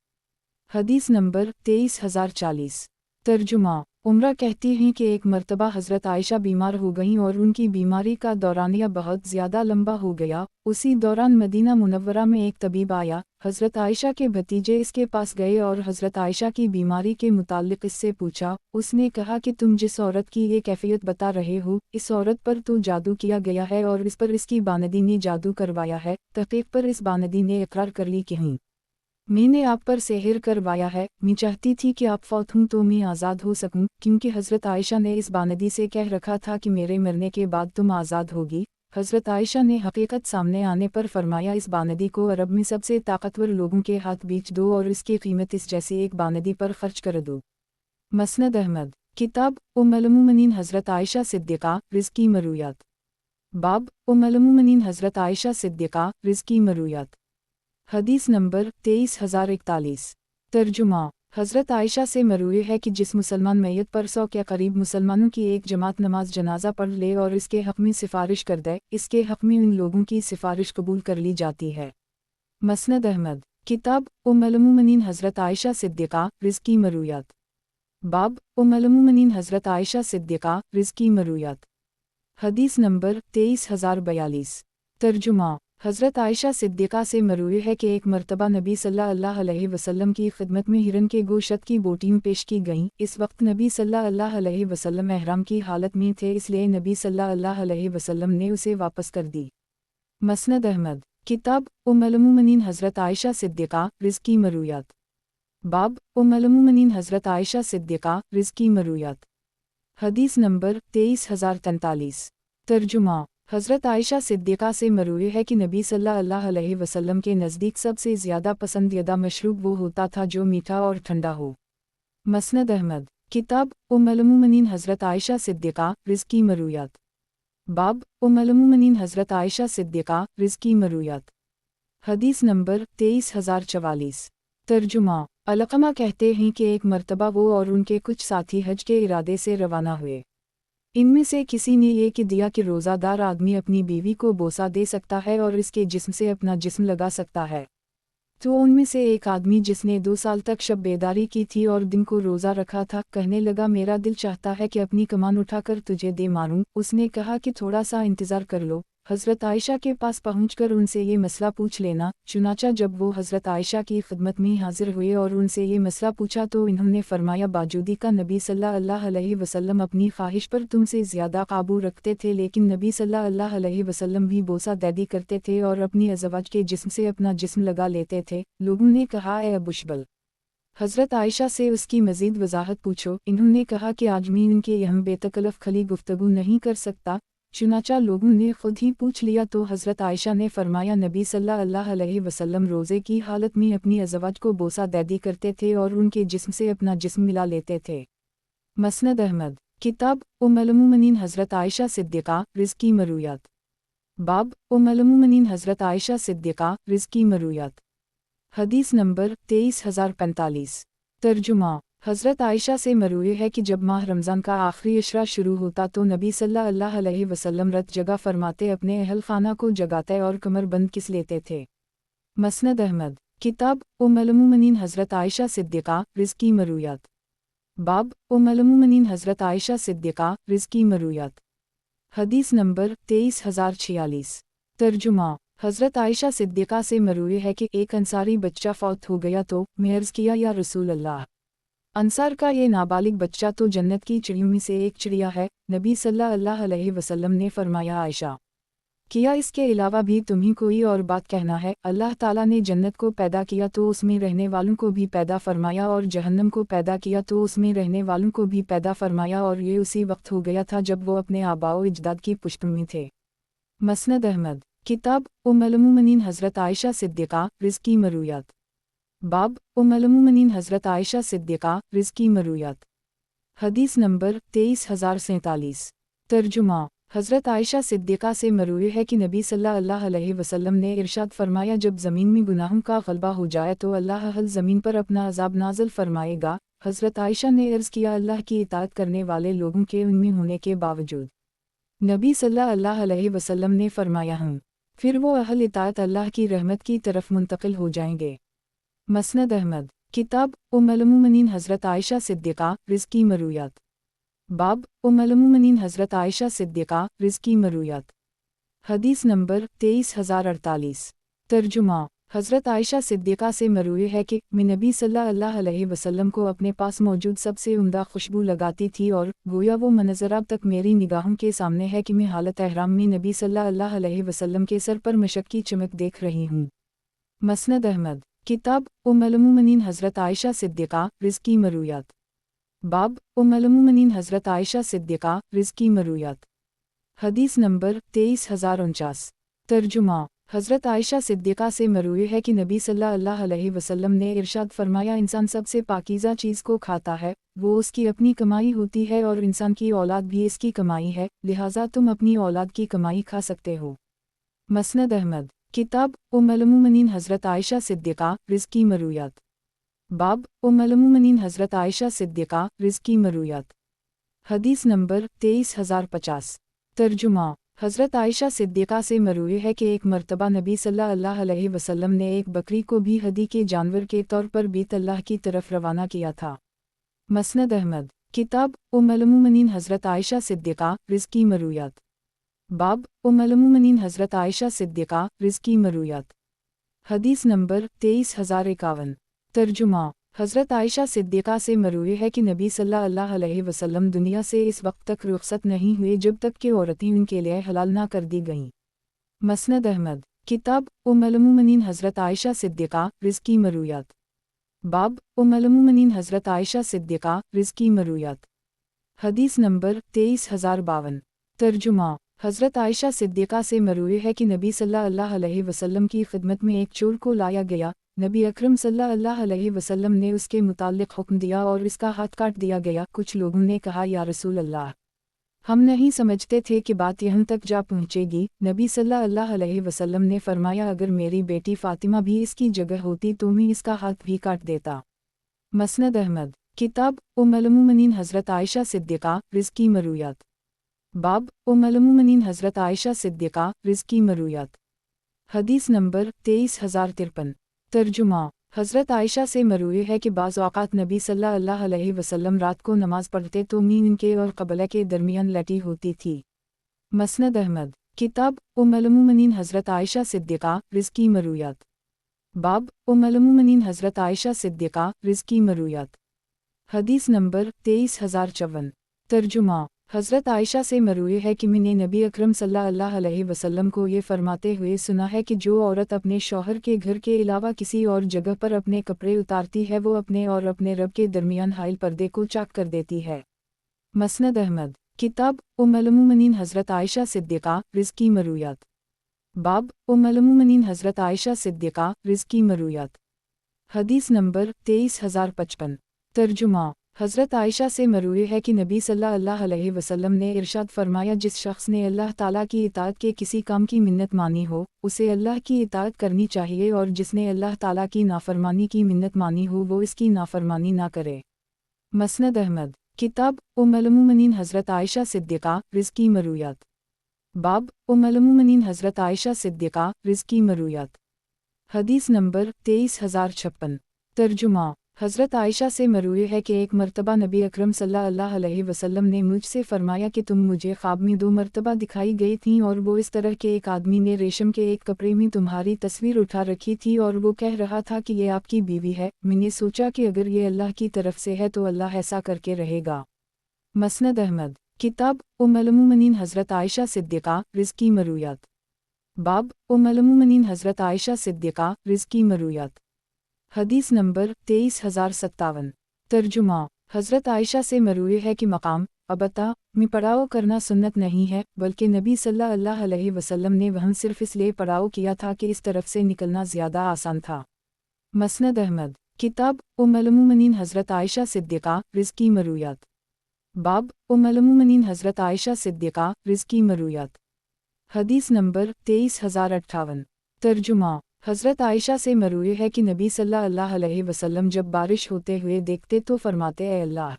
हदीस नंबर 23040। तर्जुमा। उम्रा कहती हैं कि एक मरतबा हज़रत आयशा बीमार हो गईं और उनकी बीमारी का दौरानिया बहुत ज़्यादा लंबा हो गया। उसी दौरान मदीना मुनव्वरा में एक तबीब आया। हज़रत आयशा के भतीजे इसके पास गए और हज़रत आयशा की बीमारी के मुताल्लिक़ इससे पूछा। उसने कहा कि तुम जिस औरत की ये कैफियत बता रहे हो, इस औरत पर तो जादू किया गया है और इस पर इसकी बानदी ने जादू करवाया है। तहक़ीक़ पर इस बानदी ने इकरार कर ली कि नहीं, मैंने आप पर सेहर करवाया है। मैं चाहती थी कि आप फौत हूँ तो मैं आज़ाद हो सकूँ, क्योंकि हज़रत आयशा ने इस बानदी से कह रखा था कि मेरे मरने के बाद तुम आज़ाद होगी। हज़रत आयशा ने हकीकत सामने आने पर फरमाया इस बानदी को अरब में सबसे ताकतवर लोगों के हाथ बेच दो और इसकी कीमत इस जैसी एक बानदी पर खर्च कर दो। मसनद अहमद। किताब उम्मुल-मोमिनीन हज़रत आयशा सिद्दीक़ा रिज़्क़ी मरूयात। बाब उम्मुल-मोमिनीन हज़रत आयशा सिद्दीक़ा रिज़्क़ी मरूयात। हदीस नंबर 23041। तर्जुमा। हज़रत आयशा से मरूई है कि जिस मुसलमान मैयत पर 100 के करीब मुसलमानों की एक जमात नमाज जनाजा पढ़ ले और इसके हक़ में सिफारिश कर दे, इसके हक़ में उन लोगों की सिफारिश कबूल कर ली जाती है। मसनद अहमद। किताब उम्मुल-मोमिनीन हज़रत आयशा सिद्दीक़ा रिज़्क़ी मरूयात। बाब उम्मुल-मोमिनीन हज़रत आयशा सिद्दीक़ा रिज़्क़ी मरूयात। हदीस नंबर 23042। तर्जुमा। हज़रत आयशा सिद्दीक़ा से मरूई है कि एक मरतबा नबी सल्लल्लाहु अलैहि वसल्लम की खिदमत में हिरन के गोश्त की बोटियाँ पेश की गईं। इस वक्त नबी सल्लल्लाहु अलैहि वसल्लम एहराम की हालत में थे, इसलिए नबी सल्लल्लाहु अलैहि वसल्लम ने उसे वापस कर दी। मसनद अहमद। किताब उम्मुल-मोमिनीन हज़रत आयशा सिद्दीक़ा रिज़्क़ी मरूयात। बाब उम्मुल-मोमिनीन हज़रत आयशा सिद्दीक़ा रिज़्क़ी मरूयात। हदीस नंबर 23043। तर्जुमा। हज़रत आयशा सिद्दीक़ा से मरूई है कि नबी सल्लल्लाहु अलैहि वसल्लम के नज़दीक सबसे ज़्यादा पसंदीदा मशरूब वो होता था जो मीठा और ठंडा हो। मसनद अहमद। किताब उम्मुल-मोमिनीन हज़रत आयशा सिद्दीक़ा रिज़्क़ी मरूयात। बाब उम्मुल-मोमिनीन हज़रत आयशा सिद्दीक़ा रिज़ की मरूयात। हदीस नंबर 23044। तर्जुमा। अलक़मा कहते हैं कि एक मर्तबा वो और उनके कुछ साथी हज के इरादे से रवाना हुए। इनमें से किसी ने ये कि दिया कि रोज़ादार आदमी अपनी बीवी को बोसा दे सकता है और इसके जिस्म से अपना जिस्म लगा सकता है। तो उनमें से एक आदमी जिसने 2 साल तक शब बेदारी की थी और दिन को रोज़ा रखा था, कहने लगा, मेरा दिल चाहता है कि अपनी कमान उठाकर तुझे दे मारूं। उसने कहा कि थोड़ा सा इंतज़ार कर लो, हज़रत आयशा के पास पहुंचकर उनसे ये मसला पूछ लेना। चुनाचा जब वो हज़रत आयशा की खिदमत में हाजिर हुए और उनसे ये मसला पूछा तो इन्होंने फरमाया, बाजूदी का नबी सल्लल्लाहु अलैहि वसल्लम अपनी ख्वाहिश पर तुमसे ज़्यादा काबू रखते थे, लेकिन नबी सल्लल्लाहु अलैहि वसल्लम भी बोसा दैदी करते थे और अपनी अज़वाज के जिस्म से अपना जिस्म लगा लेते थे। लोगों ने कहा, ए अबुशबल, हज़रत आयशा से उसकी मज़ीद वजाहत पूछो। इन्होंने कहा कि आज मैं इनके यहाँ बेतकल्लफ़ खली गुफ्तगू नहीं कर सकता। चुनाचा लोगों ने खुद ही पूछ लिया तो हज़रत आयशा ने फरमाया, नबी सल्लल्लाहु अलैहि वसल्लम रोज़े की हालत में अपनी अज़वाज को बोसा दैदी करते थे और उनके जिस्म से अपना जिस्म मिला लेते थे। मसनद अहमद। किताब उम्मुल-मोमिनीन हज़रत आयशा सिद्दीक़ा रिज़ की मरूयात। बाब उम्मुल-मोमिनीन हज़रत आयशा सिद्दीक़ा रिज़ की मरूयात। हदीस नंबर 23045। तर्जुमा। हज़रत आयशा से मरूए है कि जब माह रमज़ान का आखिरी इशरा शुरू होता तो नबी सल्लल्लाहु अलैहि वसल्लम रत जगह फरमाते अपने अहल खाना को जगाते और कमर बंद किस लेते थे। मसनद अहमद। किताब उम्मुल-मोमिनीन हज़रत आयशा सिद्दीक़ा रिज़ की मरूयात। बाब उम्मुल-मोमिनीन हज़रत आयशा सिद्दीक़ा रिज़ की मरूयात। हदीस नंबर 23046। तर्जुमा। हज़रत आयशा सिद्दीक़ा से मरूए है कि एक अंसारी बच्चा फौत हो गया तो मैं अर्ज़ किया, या रसूल अल्लाह, अंसार का ये नाबालिग बच्चा तो जन्नत की चिड़ियों में से एक चिड़िया है। नबी सल्लल्लाहु अलैहि वसल्लम ने फरमाया, आयशा, किया इसके अलावा भी तुम्हें कोई और बात कहना है? अल्लाह ताला ने जन्नत को पैदा किया तो उसमें रहने वालों को भी पैदा फरमाया और जहन्नम को पैदा किया तो उसमें रहने वालों को भी पैदा फरमाया, और ये उसी वक्त हो गया था जब वो अपने आबाओ इजदाद की पुश्त में थे। मसनद अहमद। किताब उम्मुल-मोमिनीन हज़रत आयशा सिद्दीक़ा रिज़ की मरूयात। बाब उम्मुल-मोमिनीन हज़रत आयशा सिद्दीक़ा रिज़ की मरूयात। हदीस नंबर 23047। तर्जुमा। हज़रत आयशा सिद्दीक़ा से मरूए है कि नबी सल्लल्लाहु अलैहि वसल्लम ने इरशाद फरमाया, जब ज़मीन में गुनाहों का ग़लबा हो जाए तो अल्लाह हल ज़मीन पर अपना अज़ाब नाज़िल फरमाएगा। हज़रत आयशा ने अर्ज़ किया, अल्लाह की इताअत करने वाले लोगों के उनमें होने के बावजूद। नबी सल्लल्लाहु अलैहि वसल्लम ने फरमाया, हूँ, फिर वो अहल इताअत अल्लाह की रहमत की तरफ मुंतकिल हो जाएंगे। मसनद अहमद। किताब उम्मुल-मोमिनीन हज़रत आयशा सिद्दीक़ा रिज़ की मरूयात। बाब उम्मुल-मोमिनीन हज़रत आयशा सिद्दीक़ा रिज़ की मरूयात। हदीस नंबर 23048। तर्जुमा। हज़रत आयशा सिद्दीक़ा से मरूए है कि मैं नबी सल्लल्लाहु अलैहि वसल्लम को अपने पास मौजूद सबसे उम्दा खुशबू लगाती थी और गोया वो मंज़र अब तक मेरी निगाहों के सामने है कि मैं हालत एहराम में नबी सल्लल्लाहु अलैहि वसल्लम के सर पर मशक की चमक देख रही हूँ। मसनद अहमद। किताब उम्मुल-मोमिनीन हज़रत आयशा सिद्दीक़ा रिज़ की मरूयात। बाब उम्मुल-मोमिनीन हज़रत आयशा सिद्दीक़ा रिज़ की मरूयात। हदीस नंबर 23049। तर्जुमा। हज़रत आयशा सिद्दीक़ा से मरूए है कि नबी सल्लल्लाहु अलैहि वसल्लम ने इरशाद फरमाया, इंसान सबसे पाकीज़ा चीज़ को खाता है, वो उसकी अपनी कमाई होती है और इंसान की औलाद भी इसकी कमाई है, लिहाजा तुम अपनी औलाद की कमाई खा सकते हो। मसनद अहमद। किताब उम्मुल-मोमिनीन हज़रत आयशा सिद्दीक़ा रिज़ की मरूयात। बाब उम्मुल-मोमिनीन हज़रत आयशा सिद्दीक़ा रिज़ की मरूयात। हदीस नंबर 23050। तर्जुमा। हज़रत आयशा सिद्दीक़ा से मरूए है कि एक मर्तबा नबी सल्लल्लाहु अलैहि वसल्लम ने एक बकरी को भी हदी के जानवर के तौर पर बैत अल्लाह की तरफ रवाना किया था। मसनद अहमद। किताब उम्मुल-मोमिनीन हज़रत आयशा सिद्दीक़ा रिज़ की मरूयात। बाब उम्मुल-मोमिनीन हज़रत आयशा सिद्दीक़ा रिज़ की मरूयात। हदीस नंबर 23051। तर्जुमा। हज़रत आयशा सिद्दीक़ा से मरूए है कि नबी सल्लल्लाहु अलैहि वसल्लम दुनिया से इस वक्त तक रुख़सत नहीं हुए जब तक कि औरतें उनके लिए हलाल ना कर दी गईं। मसनद अहमद। किताब उम्मुल-मोमिनीन हज़रत आयशा सिद्दीक़ा रिज़ की मरूयात। बाब उम्मुल-मोमिनीन हज़रत आयशा सिद्दीक़ा रिज़ की मरूयात। हदीस नंबर 23052। तर्जुमा। हज़रत आयशा सिद्दीक़ा से मरूए है कि नबी सल्लल्लाहु अलैहि वसल्लम की खिदमत में एक चोर को लाया गया। नबी अकरम सल्लल्लाहु अलैहि वसल्लम ने उसके मुताल्लिक़ हुक्म दिया और इसका हाथ काट दिया गया। कुछ लोगों ने कहा, या रसूल अल्लाह, हम नहीं समझते थे कि बात यहाँ तक जा पहुँचेगी। नबी सल्लल्लाहु अलैहि वसल्लम ने फरमाया, अगर मेरी बेटी फ़ातिमा भी इसकी जगह होती तो मैं इसका हाथ भी काट देता। मसनद अहमद। किताब उम्मुल मोमिनीन हज़रत आयशा सिद्दीक़ा रिज़्क़ी मरूयात। बाब उम्मुल मोमिनीन हज़रत आयशा सिद्दीक़ा रिज़्क़ी मरूयात। हदीस नंबर 23053। तर्जुमा। हज़रत आयशा से मरूए है कि बाज़ औक़ात नबी सल्लल्लाहु अलैहि वसल्लम रात को नमाज़ पढ़ते तो मैं इनके और क़बला के दरमियान लेटी होती थी। मसनद अहमद। किताब उम्मुल मोमिनीन हज़रत आयशा सिद्दीक़ा रिज़्क़ी मरूयात। बाब उम्मुल मोमिनीन हज़रत आयशा सिद्दीक़ा रिज़्क़ी मरूयात। हदीस नंबर 23054। तर्जुमा। हज़रत आयशा से मरूए है कि मैंने नबी अकरम सल्लल्लाहु अलैहि वसल्लम को ये फरमाते हुए सुना है कि जो औरत अपने शौहर के घर के अलावा किसी और जगह पर अपने कपड़े उतारती है वो अपने और अपने रब के दरमियान हाइल पर्दे को चाक कर देती है। मसनद अहमद। किताब उम्मुल मोमिनीन हज़रत आयशा सिद्दीक़ा रिज़्क़ी मरूयात। बाब उम्मुल मोमिनीन हज़रत आयशा सिद्दीक़ा रिज़्क़ी मरूयात। हदीस नंबर 23055। तर्जुमा। हज़रत आयशा से मरूए है कि नबी सल्लल्लाहु अलैहि वसल्लम ने इरशाद फरमाया, जिस शख्स ने अल्लाह ताला की इताअत के किसी काम की मिन्नत मानी हो उसे अल्लाह की इताअत करनी चाहिए, और जिसने अल्लाह ताला की नाफरमानी की मिन्नत मानी हो वो इसकी नाफरमानी ना करे। मसनद अहमद। किताब उम्मुल मोमिनीन हज़रत आयशा सिद्दीक़ा रिज़्क़ी मरूयात। बाब उम्मुल मोमिनीन हज़रत आयशा सिद्दीक़ा रिज़्क़ी मरूयात। हदीस नंबर 23056। तर्जुमा। हज़रत आयशा से मरूए है कि एक मर्तबा नबी अकरम सल्लल्लाहु अलैहि वसल्लम ने मुझसे फरमाया कि तुम मुझे ख्वाब में 2 मर्तबा दिखाई गई थीं, और वो इस तरह के एक आदमी ने रेशम के एक कपड़े में तुम्हारी तस्वीर उठा रखी थी और वो कह रहा था कि ये आपकी बीवी है। मैंने सोचा कि अगर ये अल्लाह की तरफ से है तो अल्लाह ऐसा करके रहेगा। मसनद अहमद। किताब उम्मुल मोमिनीन हज़रत आयशा सिद्दीक़ा रिज़्क़ी मरूयात। बाब उम्मुल मोमिनीन हज़रत आयशा सिद्दीक़ा रिज़्क़ी मरूयात। हदीस नंबर 23057। तर्जुमा। हज़रत आयशा से मरूए है कि मकाम अबता में पड़ाव करना सुन्नत नहीं है, बल्कि नबी सल्लल्लाहु अलैहि वसल्लम ने वहाँ सिर्फ इसलिए पड़ाव किया था कि इस तरफ से निकलना ज़्यादा आसान था। मसनद अहमद। किताब उम्मुल मोमिनीन हज़रत आयशा सिद्दीक़ा रिज़्क़ी मरूयात। बाब उम्मुल मोमिनीन हज़रत आयशा सिद्दीक़ा रिज़्क़ी मरूयात। हदीस नंबर 23058। तर्जुमा। हज़रत आयशा से मरूए है कि नबी सल्लल्लाहु अलैहि वसल्लम जब बारिश होते हुए देखते तो फरमाते, ऐ अल्लाह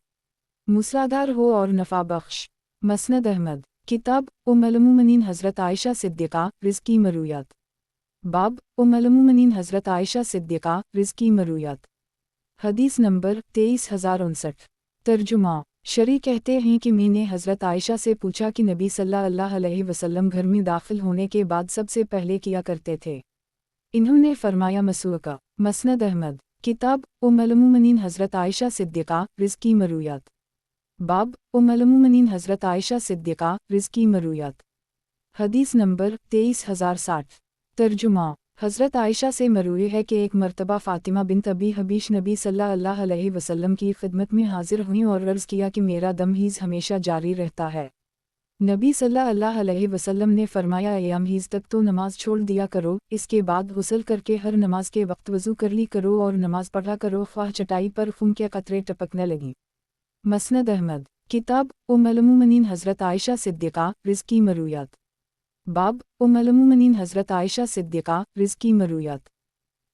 मूसलाधार हो और नफ़ा बख्श। मसनद अहमद। किताब उम्मुल मोमिनीन हज़रत आयशा सिद्दीक़ा रिज़्क़ी मरूयात। बाब उम्मुल मोमिनीन हज़रत आयशा सिद्दीक़ा रिज़्क़ी मरूयात। हदीस नंबर 23059। तर्जुमा। शरी कहते हैं कि मैंने हज़रत आयशा से पूछा कि नबी सल्लल्लाहु अलैहि वसल्लम घर में दाखिल होने के बाद सबसे पहले किया करते थे। इन्होंने फरमाया मसूका। मसनद अहमद। किताब उम्मुल मोमिनीन हज़रत आयशा सिद्दीक़ा रिज़्क़ी मरूयात। बाब उम्मुल मोमिनीन हज़रत आयशा सिद्दीक़ा रिज़्क़ी मरूयात। हदीस नंबर 23060। तर्जुमा। हज़रत आयशा से मरूए है कि एक मर्तबा फ़ातिमा बिन्त अबी हबीश नबी सल्लल्लाहु अलैहि वसल्लम की खिदमत में हाजिर हुई और अर्ज़ किया कि मेरा दम हीज़ हमेशा जारी रहता है। नबी सल्लल्लाहु अलैहि वसल्लम ने फरमाया, अय्याम हीज़ तक तो नमाज छोड़ दिया करो, इसके बाद गुस्ल करके हर नमाज के वक्त वज़ू कर ली करो और नमाज पढ़ा करो, ख्वाह चटाई पर खून के कतरे टपकने लगीं। मसनद अहमद। किताब उम्मुल मोमिनीन हज़रत आयशा सिद्दीक़ा रिज़्क़ी मरूयात। बाब उम्मुल मोमिनीन हज़रत आयशा सिद्दीक़ा रिज़्क़ी मरूयात।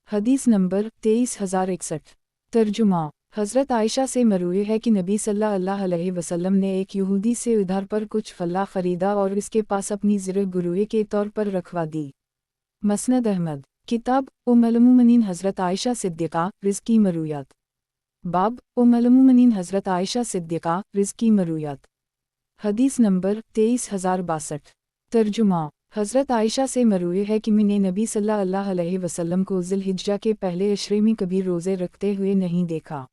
हदीस नंबर 23061। तर्जुमा। हज़रत आयशा से मरूए है कि नबी सल्लल्लाहु अलैहि वसल्लम ने एक यहूदी से उधार पर कुछ फल्ला ख़रीदा और इसके पास अपनी ज़िर गुरुए के तौर पर रखवा दी। मसनद अहमद। किताब उम्मुल मोमिनीन हज़रत आयशा सिद्दीक़ा रिज़्क़ी मरूयात। बाब उम्मुल मोमिनीन हज़रत आयशा सिद्दीक़ा रिज़्क़ी मरूयात। हदीस नंबर 23062। तर्जुमा। हज़रत आयशा से मरूए है कि मैंने नबी सल्लल्लाहु अलैहि वसल्लम को ज़िलहिज्जा के पहले अशरे में कभी रोज़े रखते हुए नहीं देखा।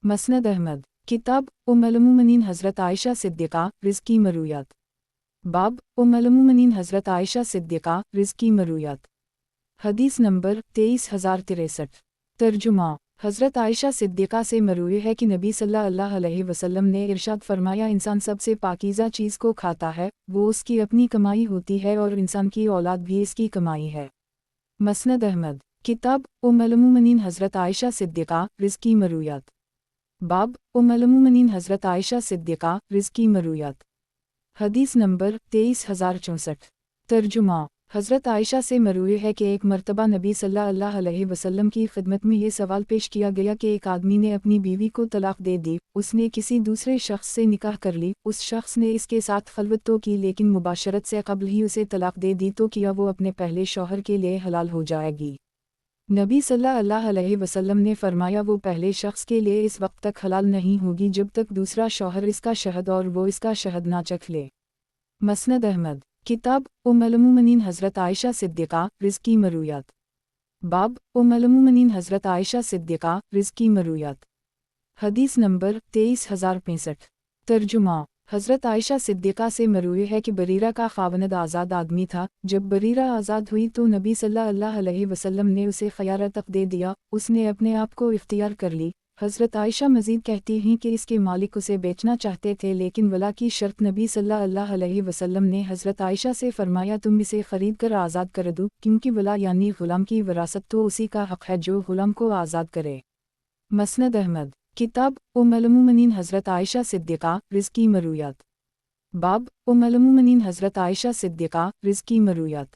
मसनद अहमद। किताब उम्मुल मोमिनीन हज़रत आयशा सिद्दीक़ा रिज़्क़ी मरूयात। बाब उम्मुल मोमिनीन हज़रत आयशा सिद्दीक़ा रिज़्क़ी मरूयात। हदीस नंबर 23063। तर्जुमा। हज़रत आयशा सिद्दीक़ा से मरूए है कि नबी सल्लल्लाहु अलैहि वसल्लम ने इरशाद फरमाया, इंसान सबसे पाकीज़ा चीज़ को खाता है वो उसकी अपनी कमाई होती है और इंसान की औलाद भी इसकी कमाई है। मसनद अहमद। किताब उम्मुल मोमिनीन हज़रत आयशा सिद्दीक़ा रिज़्क़ी मरूयात। बाब उम्मुल मोमिनीन हज़रत आयशा सिद्दीक़ा रिज़्क़ी मरूयात। حدیث نمبر 23,064۔ ترجمہ۔ حضرت عائشہ سے مروی ہے کہ ایک مرتبہ نبی صلی اللہ علیہ وسلم کی خدمت میں یہ سوال پیش کیا گیا کہ ایک آدمی نے اپنی بیوی کو طلاق دے دی، اس نے کسی دوسرے شخص سے نکاح کر لی، اس شخص نے اس کے ساتھ خلوت تو کی لیکن مباشرت سے قبل ہی اسے طلاق دے دی، تو کیا وہ اپنے پہلے شوہر کے لیے حلال ہو جائے گی؟ نبی صلی اللہ علیہ وسلم نے فرمایا وہ پہلے شخص کے لیے اس وقت تک حلال نہیں ہوگی جب تک دوسرا شوہر اس کا شہد اور وہ اس کا شہد نہ چکھ لے۔ مسند احمد۔ کتاب ام المومنین حضرت عائشہ صدیقہ رض کی مرویات۔ باب ام المومنین حضرت عائشہ صدیقہ رض کی مرویات۔ حدیث نمبر 23,065۔ ترجمہ۔ حضرت عائشہ صدیقہ سے مروی ہے کہ بریرہ کا خاوند آزاد آدمی تھا، جب بریرہ آزاد ہوئی تو نبی صلی اللہ علیہ وسلم نے اسے خیار عتق دے دیا، اس نے اپنے آپ کو اختیار کر لی۔ حضرت عائشہ مزید کہتی ہیں کہ اس کے مالک اسے بیچنا چاہتے تھے لیکن ولا کی شرط نبی صلی اللہ علیہ وسلم نے حضرت عائشہ سے فرمایا تم اسے خرید کر آزاد کر دو، کیونکہ ولا یعنی غلام کی وراثت تو اسی کا حق ہے جو غلام کو آزاد کرے۔ مسند احمد۔ کتاب ام المومنین حضرت عائشہ صدیقہ رض کی مرویات۔ باب ام المومنین حضرت عائشہ صدیقہ رض کی مرویات۔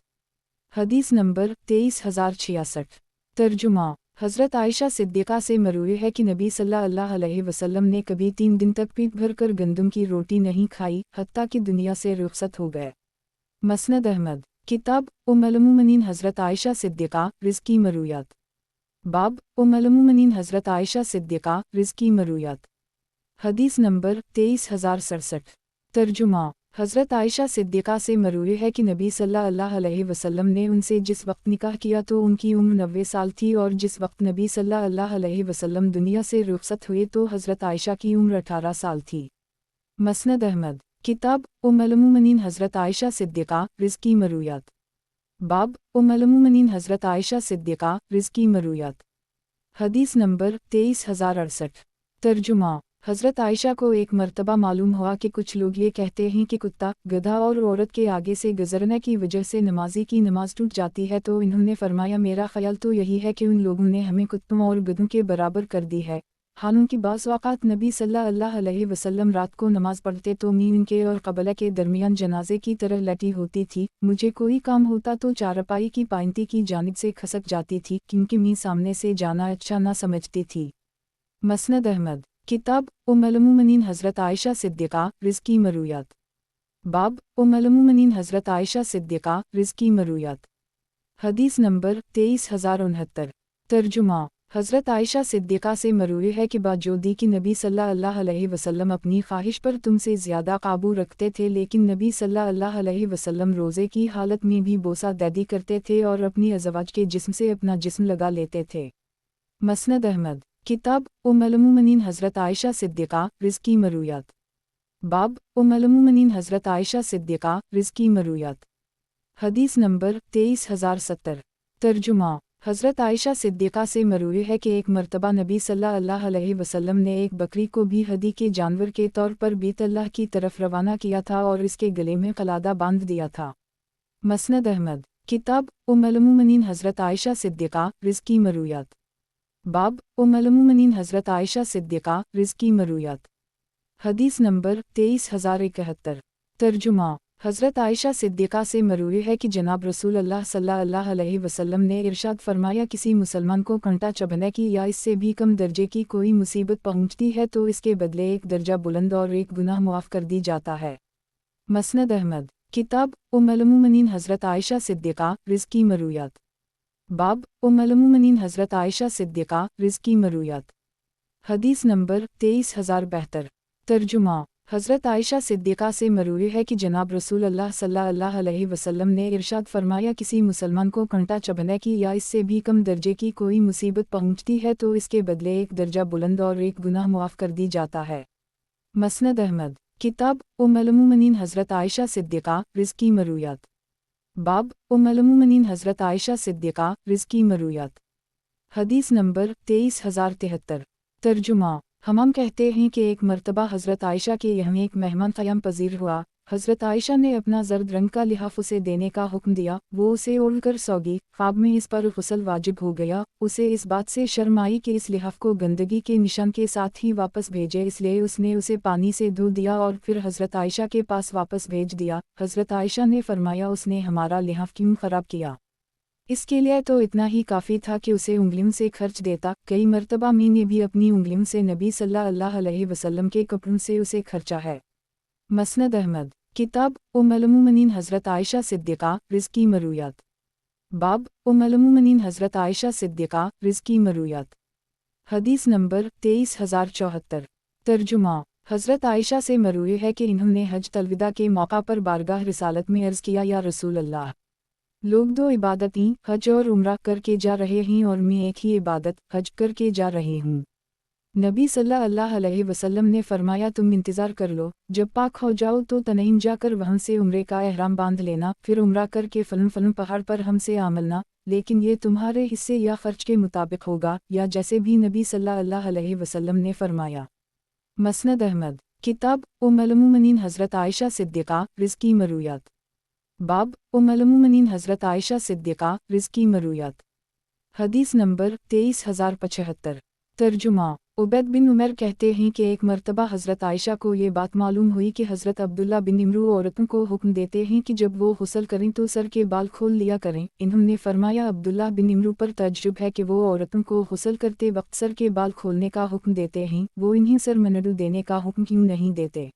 حدیث نمبر 23,066۔ ترجمہ۔ حضرت عائشہ صدیقہ سے مروی ہے کہ نبی صلی اللہ علیہ وسلم نے کبھی 3 دن تک پیٹ بھر کر گندم کی روٹی نہیں کھائی حتیٰ کہ دنیا سے رخصت ہو گئے۔ مسند احمد۔ کتاب ام المومنین حضرت عائشہ صدیقہ رض کی مرویات۔ باب ام المومنین حضرت عائشہ صدیقہ رض کی مرویات۔ حدیث نمبر 23,067۔ ترجمہ۔ حضرت عائشہ صدیقہ سے مروی ہے کہ نبی صلی اللہ علیہ وسلم نے ان سے جس وقت نکاح کیا تو ان کی عمر 90 سال تھی، اور جس وقت نبی صلی اللہ علیہ وسلم دنیا سے رخصت ہوئے تو حضرت عائشہ کی عمر 18 سال تھی۔ مسند احمد۔ کتاب ام المومنین حضرت عائشہ صدیقہ رض کی مرویات۔ باب ام المومنین حضرت عائشہ صدیقہ رض کی مرویات۔ حدیث نمبر 23,068۔ ترجمہ۔ حضرت عائشہ کو ایک مرتبہ معلوم ہوا کہ کچھ لوگ یہ کہتے ہیں کہ کتا، گدھا اور عورت کے آگے سے گزرنے کی وجہ سے نمازی کی نماز ٹوٹ جاتی ہے، تو انہوں نے فرمایا میرا خیال تو یہی ہے کہ ان لوگوں نے ہمیں کتوں اور گدھوں کے برابر کر دی ہے، حالانکہ بعض اوقات نبی صلی اللہ علیہ وسلم رات کو نماز پڑھتے تو میں ان کے اور قبلہ کے درمیان جنازے کی طرح لیٹی ہوتی تھی، مجھے کوئی کام ہوتا تو چارپائی کی پائنتی کی جانب سے کھسک جاتی تھی کیونکہ میں سامنے سے جانا اچھا نہ سمجھتی تھی۔ مسند احمد۔ کتاب ام المومنین حضرت عائشہ صدیقہ رض کی مرویات۔ باب ام المومنین حضرت عائشہ صدیقہ رض کی مرویات۔ حدیث نمبر 23,069۔ ترجمہ۔ حضرت عائشہ صدیقہ سے مروی ہے کہ باوجود کہ نبی صلی اللہ علیہ وسلم اپنی خواہش پر تم سے زیادہ قابو رکھتے تھے، لیکن نبی صلی اللہ علیہ وسلم روزے کی حالت میں بھی بوسہ دیدی کرتے تھے اور اپنی ازواج کے جسم سے اپنا جسم لگا لیتے تھے۔ مسند احمد۔ کتاب ام المومنین حضرت عائشہ صدیقہ رض کی مرویات۔ باب ام المومنین حضرت عائشہ صدیقہ رض کی مرویات۔ حدیث نمبر 23,070۔ ترجمہ۔ حضرت عائشہ صدیقہ سے مروی ہے کہ ایک مرتبہ نبی صلی اللہ علیہ وسلم نے ایک بکری کو بھی ہدی کے جانور کے طور پر بیت اللہ کی طرف روانہ کیا تھا اور اس کے گلے میں قلادہ باندھ دیا تھا۔ مسند احمد۔ کتاب ام المومنین حضرت عائشہ صدیقہ رض کی مرویات۔ باب ام المومنین حضرت عائشہ صدیقہ رض کی مرویات۔ حدیث نمبر 23,071۔ ترجمہ۔ حضرت عائشہ صدیقہ سے مروی ہے کہ جناب رسول اللہ صلی اللہ علیہ وسلم نے ارشاد فرمایا کسی مسلمان کو کانٹا چبھنے کی یا اس سے بھی کم درجے کی کوئی مصیبت پہنچتی ہے تو اس کے بدلے ایک درجہ بلند اور ایک گناہ معاف کر دی جاتا ہے۔ مسند احمد۔ کتاب ام المومنین حضرت عائشہ صدیقہ رض کی مرویات۔ باب ام المومنین حضرت عائشہ صدیقہ رض کی مرویات۔ حدیث نمبر 23,072۔ ترجمہ۔ حضرت عائشہ صدیقہ سے مروی ہے کہ جناب رسول اللہ صلی اللہ علیہ وسلم نے ارشاد فرمایا کسی مسلمان کو کانٹا چبھنے کی یا اس سے بھی کم درجے کی کوئی مصیبت پہنچتی ہے تو اس کے بدلے ایک درجہ بلند اور ایک گناہ معاف کر دی جاتا ہے۔ مسند احمد۔ کتاب ام المومنین حضرت عائشہ صدیقہ رض کی مرویات۔ باب ام المومنین حضرت عائشہ صدیقہ رض کی مرویات۔ حدیث نمبر 23,073۔ ترجمہ۔ ہم کہتے ہیں کہ ایک مرتبہ حضرت عائشہ کے یہاں ایک مہمان قیام پذیر ہوا، हज़रत आयशा ने अपना जर्द रंग का लिहाफ उसे देने का हुक्म दिया। वो उसे ओढ़कर सौगी। ख्वाब में इस पर गुस्ल वाजिब हो गया। उसे इस बात से शर्म आई कि इस लिहाफ को गंदगी के निशान के साथ ही वापस भेजे, इसलिए उसने उसे पानी से धो दिया और फिर हज़रत आयशा के पास वापस भेज दिया। हज़रत आयशा ने फरमाया, उसने हमारा लिहाफ क्यों ख़राब किया? इसके लिए तो इतना ही काफ़ी था कि उसे उंगलियों से खर्च देता। कई मरतबा मैं ने भी अपनी उंगलियों से नबी सल्लल्लाहु अलैहि वसल्लम के कपड़ों से उसे खर्चा है। मसनद अहमद किताब उम्मुल मोमिनीन हज़रत आयशा सिद्दीक़ा रिज़्क़ी मरूयात। बाब उम्मुल मोमिनीन हज़रत आयशा सिद्दीक़ा रिज़्क़ी मरूयात। हदीस नंबर 23074। तर्जुमा हज़रत आयशा से मरूए है कि इन्होंने हज तलविदा के मौका पर बारगाह रिसालत में अर्ज़ किया, या रसूल अल्लाह, लोग दो इबादतें हज और उम्रा करके जा रहे हैं और मैं एक ही इबादत हज करके जा रही हूँ। नबी सल्लल्लाहु अलैहि वसल्लम ने फरमाया, तुम इंतज़ार कर लो, जब पाक हो जाओ तो तनईम जाकर वहाँ से उम्रे का एहराम बांध लेना, फिर उम्रा करके फलन फलन पहाड़ पर हमसे आमलना, लेकिन ये तुम्हारे हिस्से या खर्च के मुताबिक होगा, या जैसे भी नबी सल्लल्लाहु अलैहि वसल्लम ने फरमाया। मसनद अहमद किताब उम्मुल मोमिनीन हज़रत आयशा सिद्दीक़ा रिज़्क़ी मरूयात। बाब उम्मुल मोमिनीन हज़रत आयशा सिद्दीक़ा रिज़्क़ी मरूयात। हदीस नंबर 23075। तर्जुमा उबैद बिन उमर कहते हैं कि एक मरतबा हज़रत आयशा को ये बात मालूम हुई कि हज़रत अब्दुल्ला बिन इमरू औरतों को हुक्म देते हैं कि जब वो गुस्ल करें तो सर के बाल खोल लिया करें। इन्होंने फरमाया, अब्दुल्ला बिन इमरू पर तज्जुब है कि वो औरतों को गुस्ल करते वक्त सर के बाल खोलने का हुक्म देते हैं, वो इन्हें सर मनडू देने का हुक्म क्यों नहीं देते?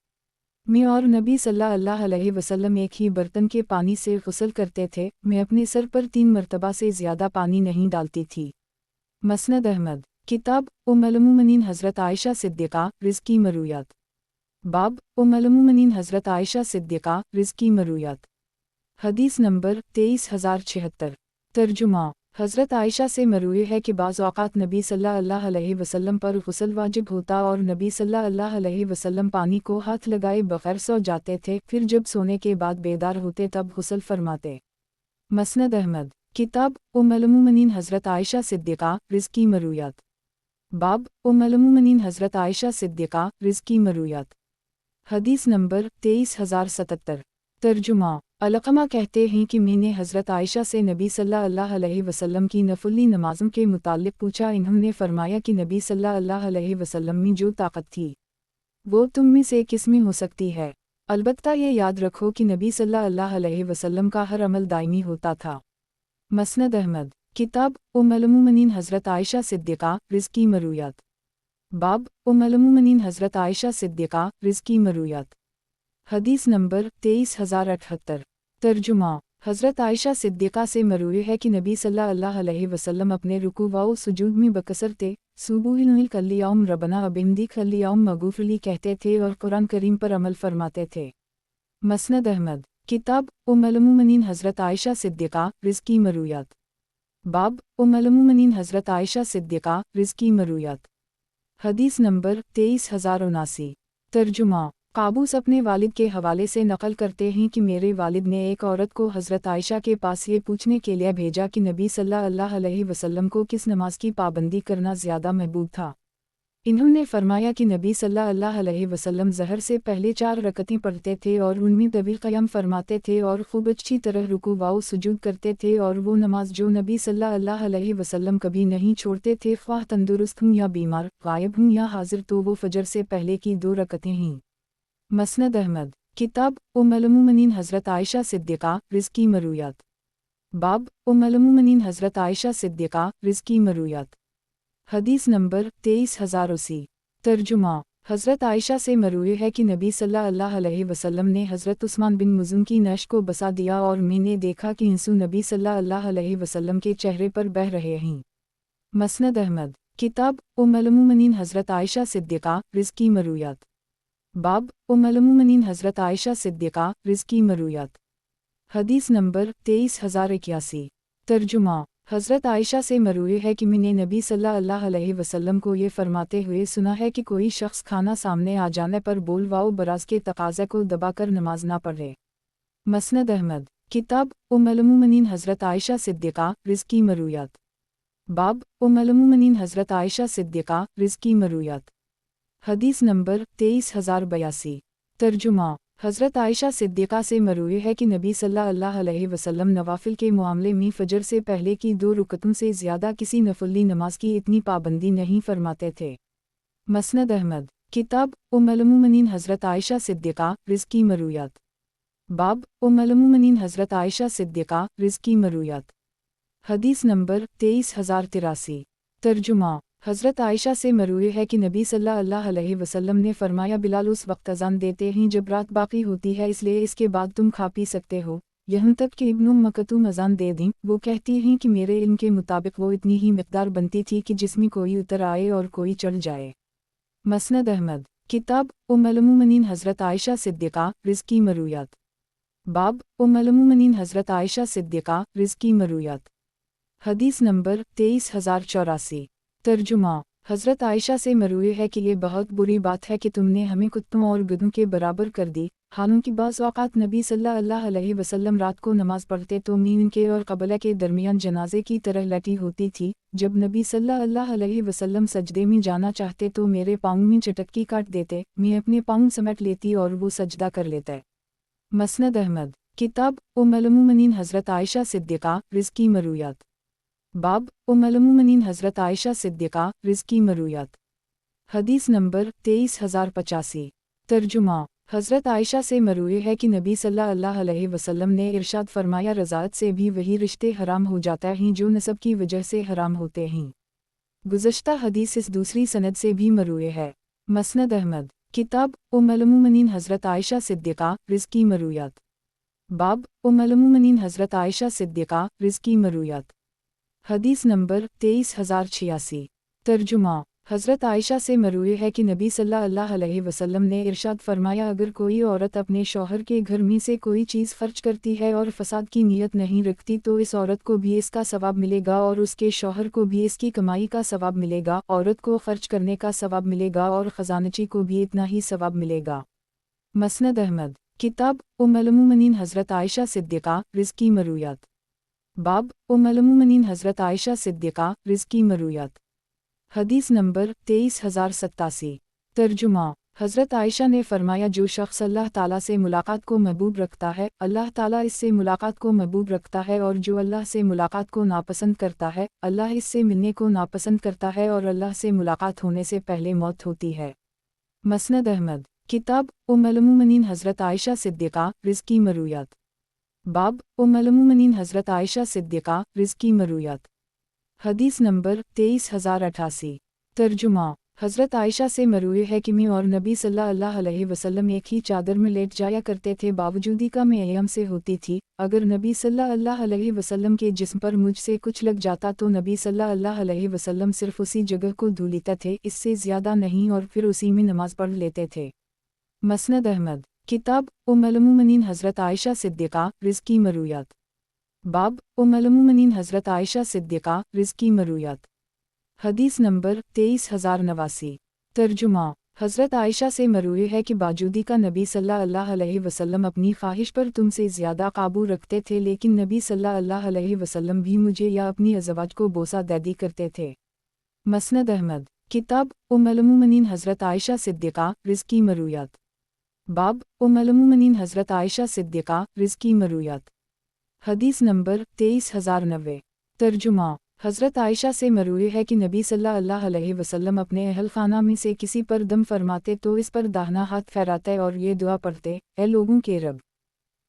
मैं और नबी सल्लल्लाहु अलैहि वसल्लम एक ही बर्तन के पानी से गुस्ल करते थे। मैं अपने सर पर 3 मरतबा से ज़्यादा पानी नहीं डालती थी। मसनद अहमद किताब उम्मुल मोमिनीन हज़रत आयशा सिद्दीक़ा रिज़्क़ी मरूयात। बाब उम्मुल मोमिनीन हज़रत आयशा सिद्दीक़ा रिज़्क़ी मरूयात। हदीस नंबर 23076। तर्जुमा हज़रत आयशा से मरूए है कि बाज़ औक़ात नबी सल्लल्लाहु अलैहि वसल्लम पर गुस्ल वाजिब होता और नबी सल्लल्लाहु अलैहि वसल्लम पानी को हाथ लगाए बग़ैर सो जाते थे, फिर जब सोने के बाद बेदार होते तब गुस्ल फरमाते। मसनद अहमद किताब उम्मुल मोमिनीन हज़रत आयशा सिद्दीक़ा रिज़्क़ी मरूयात। बाब उम्मुल मोमिनीन हज़रत आयशा सिद्दीक़ा रिज़्क़ी मरूयात। हदीस नंबर 23077। तर्जुमा अलक़मा कहते हैं कि मैंने हज़रत आयशा से नबी सल्लल्लाहु अलैहि वसल्लम की नफली नमाज़ों के मुताल्लिक़ पूछा। इन्होंने फरमाया कि नबी सल्लल्लाहु अलैहि वसल्लम में जो ताकत थी वो तुम में से किस में हो सकती है? अलबत्ता ये याद रखो कि नबी सल्लल्लाहु अलैहि वसल्लम का हर अमल दायमी होता था। मसनद अहमद किताब उम्मुल मोमिनीन हज़रत आयशा सिद्दीक़ा रिज़्क़ी मरूयात। बाब उम्मुल मोमिनीन हज़रत आयशा सिद्दीक़ा रिज़्क़ी मरूयात। हदीस नंबर 23078। तर्जुमा हज़रत आयशा सिद्दीक़ा से मरूए है कि नबी सल्लल्लाहु अलैहि वसल्लम अपने रुकू व सुजूद में बकसर थे सुबुहिल कल्लियौम रबना अबिमदी कल्लियौम मगूफ़ली कहते थे और कुरान करीम पर अमल फरमाते थे। मसनद अहमद किताब उम्मुल मोमिनीन हज़रत आयशा सिद्दीक़ा रिज़्क़ी मरूयात। बाब उम्मुल मोमिनीन हज़रत आयशा सिद्दीक़ा रिज़्क़ी मरूयात। हदीस नंबर 23079। तर्जुमा काबूस अपने वालिद के हवाले से नकल करते हैं कि मेरे वालिद ने एक औरत को हज़रत आयशा के पास ये पूछने के लिए भेजा कि नबी सल्लल्लाहु अलैहि वसल्लम को किस नमाज की पाबंदी करना ज़्यादा महबूब था। इन्होंने फरमाया कि नबी सल्लल्लाहु अलैहि वसल्लम ज़हर से पहले 4 रकतें पढ़ते थे और उनमें तवील क़याम फरमाते थे और खूब अच्छी तरह रुकू व सुजूद करते थे, और वो नमाज जो नबी सल्लल्लाहु अलैहि वसल्लम कभी नहीं छोड़ते थे, ख्वाह तंदुरुस्त हूँ या बीमार, गायब हूँ या हाजिर, तो वो फजर से पहले की 2 रकतें हैं। मसनद अहमद किताब उम्मुल मोमिनीन हज़रत आयशा सिद्दीक़ा रिज़्क़ी मरूयात। बाब उम्मुल मोमिनीन हज़रत आयशा सिद्दीक़ा रिज़्क़ी मरूयात। हदीस नंबर 23080। तर्जुमा हज़रत आयशा से मरूए है कि नबी सल्लल्लाहु अलैहि वसल्लम ने हज़रत उस्मान बिन मुज़न की नश को बसा दिया और मैंने देखा कि आंसू नबी सल्लल्लाहु अलैहि वसल्लम के चेहरे पर बह रहे हैं। मसनद अहमद किताब उम्मुल मोमिनीन हज़रत आयशा सिद्दीक़ा रिज़्क़ी मरूयात। बाब उम्मुल मोमिनीन हज़रत आयशा सिद्दीक़ा रिज़्क़ी मरूयात। हदीस नंबर 23081। तर्जुमा हज़रत आयशा से मरूए है कि मैंने नबी सल्लल्लाहु अलैहि वसल्लम को ये फरमाते हुए सुना है कि कोई शख्स खाना सामने आ जाने पर बोल वाओ बराज के तकाज़े को दबाकर नमाज ना पढ़े। मसनद अहमद किताब उम्मुल मोमिनीन हज़रत आयशा सिद्दीक़ा रिज़्क़ी मरूयात। बाब उम्मुल मोमिनीन हज़रत आयशा सिद्दीक़ा रिज़्क़ी मरूयात। हदीस नंबर 23082। तर्जुमा हज़रत आयशा सिद्दीक़ा से मरवी है कि नबी सल्लल्लाहु अलैहि वसल्लम नवाफिल के मामले में फ़जर से पहले की 2 रुकतों से ज़्यादा किसी नफली नमाज की इतनी पाबंदी नहीं फरमाते थे। मसनद अहमद, किताब उम्मुल मोमिनीन हज़रत आयशा सिद्दीक़ा रिज़्क़ की मरूयात। बाब उम्मुल मोमिनीन हज़रत आयशा सिद्दीक़ा रिज़्क़ की मरूयात। हदीस नंबर 23083। तर्जुमा, हज़रत आयशा से मरवी है कि नबी सल्लल्लाहु अलैहि वसल्लम ने फरमाया, बिलाल उस वक्त अज़ान देते हैं जब रात बाकी होती है, इसलिए इसके बाद तुम खा पी सकते हो, यहाँ तक कि इब्न मकतूम अज़ान दे दी। वो कहती हैं कि मेरे इल्म के मुताबिक वो इतनी ही मिक़दार बनती थी कि जिसमें कोई उतर आए और कोई चढ़ जाए। मसनद अहमद, किताब उम्मुल मोमिनीन हज़रत आयशा सिद्दीक़ा रिज़्क़ की मरूयात। बाब उम्मुल मोमिनीन हज़रत आयशा सिद्दीक़ा रिज़्क़ की मरूयात। हदीस नंबर 23084। तर्जुमा, हज़रत आयशा से मरवी है कि ये बहुत बुरी बात है कि तुमने हमें कुत्तों और गधों के बराबर कर दी। हालांकि बाज़ औक़ात नबी सल्लल्लाहु अलैहि वसल्लम रात को नमाज़ पढ़ते तो मीन के और क़बला के दरमियान जनाजे की तरह लटी होती थी। जब नबी सल्लल्लाहु अलैहि वसल्लम सजदे में जाना चाहते तो मेरे पाँव में चटकी काट देते, मैं अपने पाँव समेट लेती और वो सजदा कर लेते। मसनद अहमद, किताब उम्मुल मोमिनीन हज़रत आयशा सिद्दीक़ा रिज़्क़ की मरूयात। बाब उम्मुल मोमिनीन हज़रत आयशा सिद्दीक़ा रिज़्क़ की मरूयात। हदीस नंबर 23085। तर्जुमा, हज़रत आयशा से मरवी है कि नबी सल्लल्लाहु अलैहि वसल्लम ने इरशाद फरमाया, रज़ाअत से भी वही रिश्ते हराम हो जाते हैं जो नसब की वजह से हराम होते हैं। गुज़श्ता हदीस इस दूसरी सनद से भी मरवी है। मसनद अहमद, किताब उम्मुल मोमिनीन हज़रत आयशा सिद्दीक़ा रिज़्क़ की मरूयात। बाब उम्मुल मोमिनीन हज़रत आयशा सिद्दीक़ा रिज़्क़ की मरूयात। हदीस नंबर 23086। तर्जुमा, हज़रत आयशा से मरवी है कि नबी सल्लल्लाहु अलैहि वसल्लम ने इरशाद फरमाया, अगर कोई औरत अपने शौहर के घर में से कोई चीज़ खर्च करती है और फ़साद की नीयत नहीं रखती तो इस औरत को भी इसका सवाब मिलेगा और उसके शौहर को भी इसकी कमाई का सवाब मिलेगा। औरत को खर्च करने का सवाब मिलेगा और ख़जानची को भी इतना ही सवाब मिलेगा। मसनद अहमद, किताब उम्मुल मोमिनीन हज़रत आयशा सिद्दीक़ा रिज़्क़ की मरूयात। बाब उम्मुल मोमिनीन हज़रत आयशा सिद्दीक़ा रिज़्क़ की मरूयात। हदीस नंबर 23087। तर्जुमा, हज़रत आयशा ने फरमाया, जो शख्स अल्लाह ताला से मुलाकात को महबूब रखता है, अल्लाह ताला इससे मुलाकात को महबूब रखता है, और जो अल्लाह से मुलाकात को नापसंद करता है, अल्लाह इससे मिलने को नापसंद करता है, और अल्लाह से मुलाकात होने से पहले मौत होती है। मसनद अहमद, किताब उम्मुल मोमिनीन हज़रत आयशा सिद्दीक़ा रिज़्क़ की मरूयात। बाब उम्मुल मोमिनीन हज़रत आयशा सिद्दीक़ा रिज़्क़ की मरूयात। हदीस नंबर 23088। तर्जुमा, हज़रत आयशा से मरवी है कि मैं और नबी सल्लल्लाहु अलैहि वसल्लम एक ही चादर में लेट जाया करते थे, बावजूदी का मैं अय्याम से होती थी। अगर नबी सल्लल्लाहु अलैहि वसल्लम के जिस्म पर मुझसे कुछ लग जाता तो नबी सल्लल्लाहु अलैहि वसल्लम सिर्फ उसी जगह को धो लेते थे, इससे ज़्यादा नहीं, और फिर उसी में नमाज पढ़ लेते थे। मसनद अहमद, किताब उम्मुल मोमिनीन हज़रत आयशा सिद्दीक़ा रिज़्क़ की मरूयात। बाब उम्मुल मोमिनीन हज़रत आयशा सिद्दीक़ा रिज़्क़ की मरूयात। हदीस नंबर 23089। तर्जुमा, हज़रत आयशा से मरवी है कि बावजूदी का नबी सल्लल्लाहु अलैहि वसल्लम अपनी ख्वाहिश पर तुमसे ज़्यादा काबू रखते थे, लेकिन नबी सल्लल्लाहु अलैहि वसल्लम भी मुझे या अपनी अज़वाज को बोसा दैदी करते थे। मसनद अहमद, किताब उम्मुल मोमिनीन हज़रत आयशा सिद्दीक़ा रिज़्क़ की मरूयात। बाब उम्मुल मोमिनीन हज़रत आयशा सिद्दीक़ा रिज़्क़ की मरूयात। हदीस नंबर 23090। तर्जुमा, हज़रत आयशा से मरवी है कि नबी सल्लल्लाहु अलैहि वसल्लम अपने अहल खाना में से किसी पर दम फरमाते तो इस पर दाहिना हाथ फहराते और ये दुआ पढ़ते, ए लोगों के रब,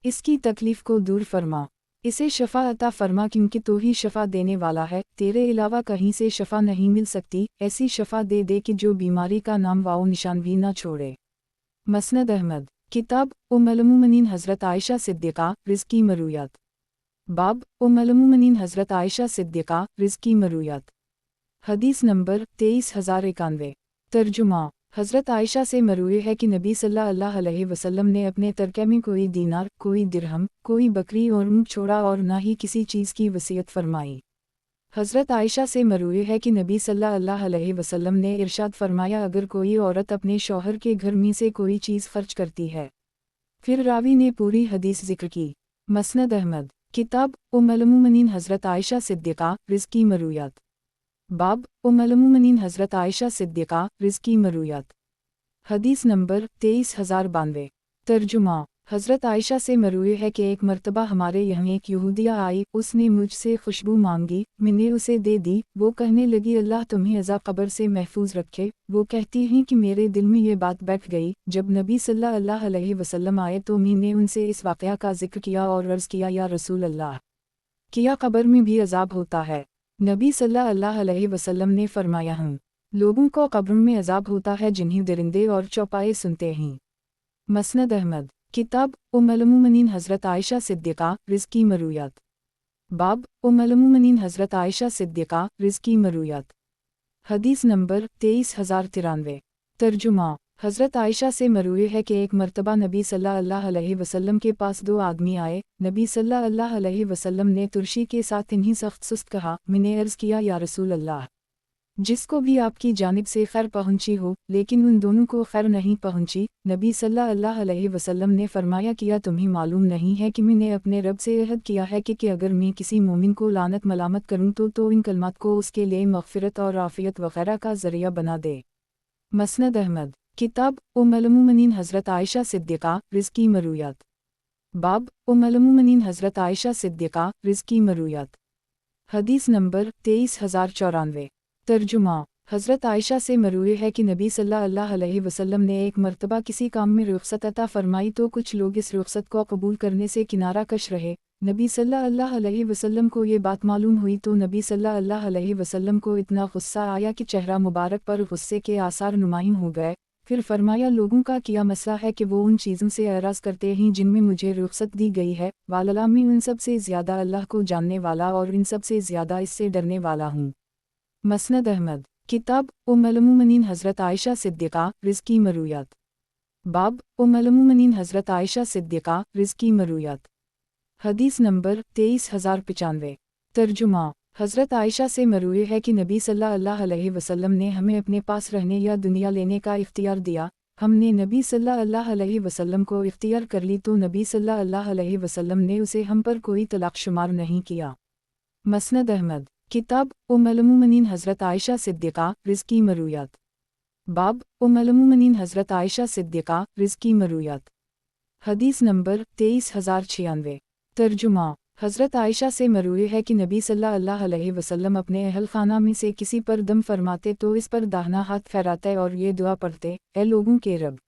इसकी तकलीफ़ को दूर फरमा, इसे शफ़ा अता फरमा, क्योंकि तो ही शफ़ा देने वाला है, तेरे अलावा कहीं से शफ़ा नहीं मिल सकती। ऐसी शफ़ा दे दे कि जो बीमारी का नाम वाओ निशान भी ना छोड़े। मसनद अहमद, किताब उम्मुल मोमिनीन हज़रत आयशा सिद्दीक़ा रिज़्क़ की मरूयात। बाब उम्मुल मोमिनीन हज़रत आयशा सिद्दीक़ा रिज़्क़ की मरूयात। हदीस नंबर 23091। तर्जुमा, हज़रत आयशा से मरवी है कि नबी सल्लल्लाहु अलैहि वसल्लम ने अपने तरके में कोई दीनार, कोई दिरहम, कोई बकरी और ऊँट छोड़ा और ना ही किसी चीज़ की वसीयत फरमाई। हज़रत आयशा से मरवी है कि नबी सल्लल्लाहु अलैहि वसल्लम ने इरशाद फरमाया, अगर कोई औरत अपने शौहर के घर में से कोई चीज़ खर्च करती है। फिर रावी ने पूरी हदीस ज़िक्र की। मसनद अहमद, किताब उम्मुल मोमिनीन हज़रत आयशा सिद्दीक़ा रिज़्क़ की मरूयात। बाब उम्मुल मोमिनीन हज़रत आयशा सिद्दीक़ा रिज़्क़ की मरूयात। हदीस नंबर 23092। तर्जुमा। हज़रत आयशा से मरूए है कि एक मर्तबा हमारे यहाँ एक यहूदिया आई, उसने मुझसे खुशबू मांगी, मैंने उसे दे दी। वो कहने लगी अल्लाह तुम्हें अज़ाब क़ब्र से महफूज रखे। वो कहती हैं कि मेरे दिल में ये बात बैठ गई। जब नबी सल्लल्लाहु अलैहि वसल्लम आए तो मैंने उनसे इस वाक़या का जिक्र किया और अर्ज़ किया, या रसूल अल्लाह, क्या क़ब्र में भी अज़ाब होता है? नबी सल्लल्लाहु अलैहि वसल्लम ने फरमाया, हम लोगों को क़ब्र में अज़ाब होता है जिन्हें दरिंदे और चौपाए सुनते हैं। मसनद अहमद। किताब उम्मुल मोमिनीन हज़रत आयशा सिद्दीक़ा रिज़्क़ी मरूयात। बाब उम्मुल मोमिनीन हज़रत आयशा सिद्दीक़ा रिज़्क़ी मरूयात। हदीस नंबर 23,093। तर्जुमा। हज़रत आयशा से मरूए है कि एक मर्तबा नबी सल्लल्लाहु अलैहि वसल्लम के पास दो आदमी आए। नबी सल्लल्लाहु अलैहि वसल्लम ने तुर्शी के साथ इन्हीं सख्त सुस्त कहा। मैंने अर्ज़ किया, या रसूल अल्लाह, जिसको भी आपकी जानिब से खैर पहुंची हो, लेकिन उन दोनों को खैर नहीं पहुंची। नबी सल्लल्लाहु अलैहि वसल्लम ने फरमाया, क्या तुम्हें मालूम नहीं है कि मैंने अपने रब से अहद किया है कि अगर मैं किसी मोमिन को लानत मलामत करूं तो इन कलमात को उसके लिए मग़फ़िरत और आफ़ियत वग़ैरह का ज़रिया बना दे। मसनद अहमद। किताब उम्मुल मोमिनीन हज़रत आयशा सिद्दीक़ा रिज़्क़ी मरूयात। बाब उम्मुल मोमिनीन हज़रत आयशा सिद्दीक़ा रिज़्क़ी मरूयात। हदीस नंबर 23,094। तर्जुमा। हज़रत आयशा से मरूए है कि नबी सल्लल्लाहु अलैहि वसल्लम ने एक मर्तबा किसी काम में रुख़सत अता फ़रमाई तो कुछ लोग इस रुख़सत को कबूल करने से किनारा कश रहे। नबी सल्लल्लाहु अलैहि वसल्लम को ये बात मालूम हुई तो नबी सल्लल्लाहु अलैहि वसल्लम को इतना गुस्सा आया कि चेहरा मुबारक पर गुस्से के आसार नुमायाँ हो गए। फिर फरमाया, लोगों का क्या मसला है कि वो उन चीज़ों से एराज़ करते हैं जिनमें मुझे रुख़सत दी गई है। वाल्लाह मैं उन सब से ज़्यादा अल्लाह को जानने वाला और इन सब से ज़्यादा इससे डरने वाला हूँ। मसनद अहमद। किताब उम्मुल मोमिनीन हज़रत आयशा सिद्दीक़ा रिज़्क़ी मरूयात। बाब उम्मुल मोमिनीन हज़रत आयशा सिद्दीक़ा रिज़्क़ी मरूयात। हदीस नंबर 23,095। तर्जुमा। हज़रत आयशा से मरूए है कि नबी सल्लल्लाहु अलैहि वसल्लम ने हमें अपने पास रहने या दुनिया लेने का इख्तियार दिया। हमने नबी सल्लल्लाहु अलैहि वसल्लम को इख्तियार कर ली तो नबी सल्लल्लाहु अलैहि वसल्लम ने उसे हम पर कोई तलाक शुमार नहीं किया। मसनद अहमद। किताब उम्मुल मोमिनीन हज़रत आयशा सिद्दीक़ा रिज़्क़ी मरूयात। बाब उम्मुल मोमिनीन हज़रत आयशा सिद्दीक़ा रिज़्क़ी मरूयात। हदीस नंबर 23,096। तर्जुमा। हज़रत आयशा से मरूए है कि नबी सल्लल्लाहु अलैहि वसल्लम अपने अहल खाना में से किसी पर दम फरमाते तो इस पर दाहिना हाथ फहराते और ये दुआ पढ़ते, ए लोगों के रब,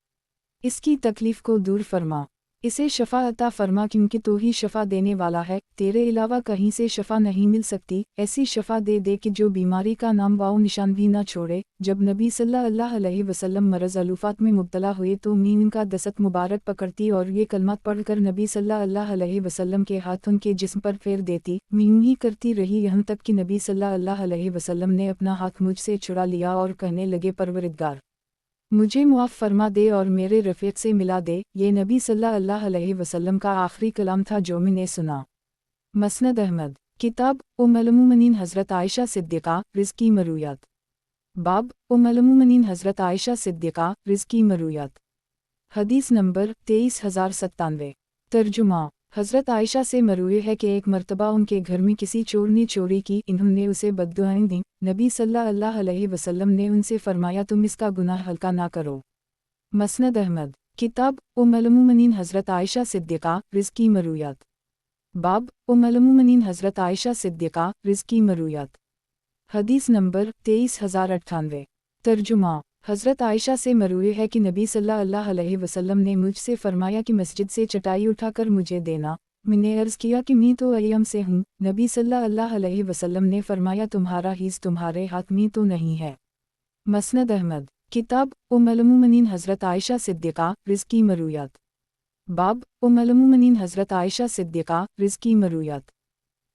इसकी तकलीफ़ को दूर फरमा, इसे शफ़ा अता फरमा क्योंकि तो ही शफ़ा देने वाला है, तेरे अलावा कहीं से शफ़ा नहीं मिल सकती। ऐसी शफ़ा दे दे कि जो बीमारी का नाम वाओ निशान भी ना छोड़े। जब नबी सल्लल्लाहु अलैहि वसल्लम मरज़ अलूफ़ात में मुब्तला हुए तो मैं उनका दस्त मुबारक पकड़ती और ये कलमात पढ़कर नबी सल्लल्लाहु अलैहि वसल्लम के हाथ उनके जिस्म पर फेर देती। मैं यूं ही करती रही यहाँ तक कि नबी सल्लल्लाहु अलैहि वसल्लम ने अपना हाथ मुझसे छुड़ा लिया और कहने लगे, परवरिदगार, मुझे मुआफ़ फरमा दे और मेरे रफ़ीक़ से मिला दे। ये नबी सल्लल्लाहु अलैहि वसल्लम का आखिरी कलाम था जो मैंने सुना। मसनद अहमद। किताब उम्मुल मोमिनीन हज़रत आयशा सिद्दीक़ा रिज़्क़ी मरूयात। बाब उम्मुल मोमिनीन हज़रत आयशा सिद्दीक़ा रिज़्क़ी मरूयात। हदीस नंबर 23,097। तर्जुमा। हज़रत आयशा से मरूए है कि एक मर्तबा उनके घर में किसी चोर ने चोरी की। इन्होंने उसे बद्दुआएं दी। नबी सल्लल्लाहु अलैहि वसल्लम ने उनसे फरमाया, तुम इसका गुनाह हल्का ना करो। मसनद अहमद। किताब उम्मुल मोमिनीन हज़रत आयशा सिद्दीक़ा रिज़्क़ी मरूयात। बाब उम्मुल मोमिनीन हज़रत आयशा सिद्दीक़ा रिज़्क़ी मरूयात। हदीस नंबर 23,098। तर्जुमा। हज़रत आयशा से मरूए है कि नबी सल्लल्लाहु अलैहि वसल्लम ने मुझसे फरमाया कि मस्जिद से चटाई उठाकर मुझे देना। मैंने अर्ज़ किया कि मैं तो अय्यम से हूँ। नबी सल्लल्लाहु अलैहि वसल्लम ने फरमाया, तुम्हारा हिस्सा तुम्हारे हाथ में तो नहीं है। मसनद अहमद। किताब उम्मुल मोमिनीन हज़रत आयशा सिद्दीक़ा रिज़्क़ी मरूयात। बाब उम्मुल मोमिनीन हज़रत आयशा सिद्दीक़ा रिज़्क़ी मरूयात।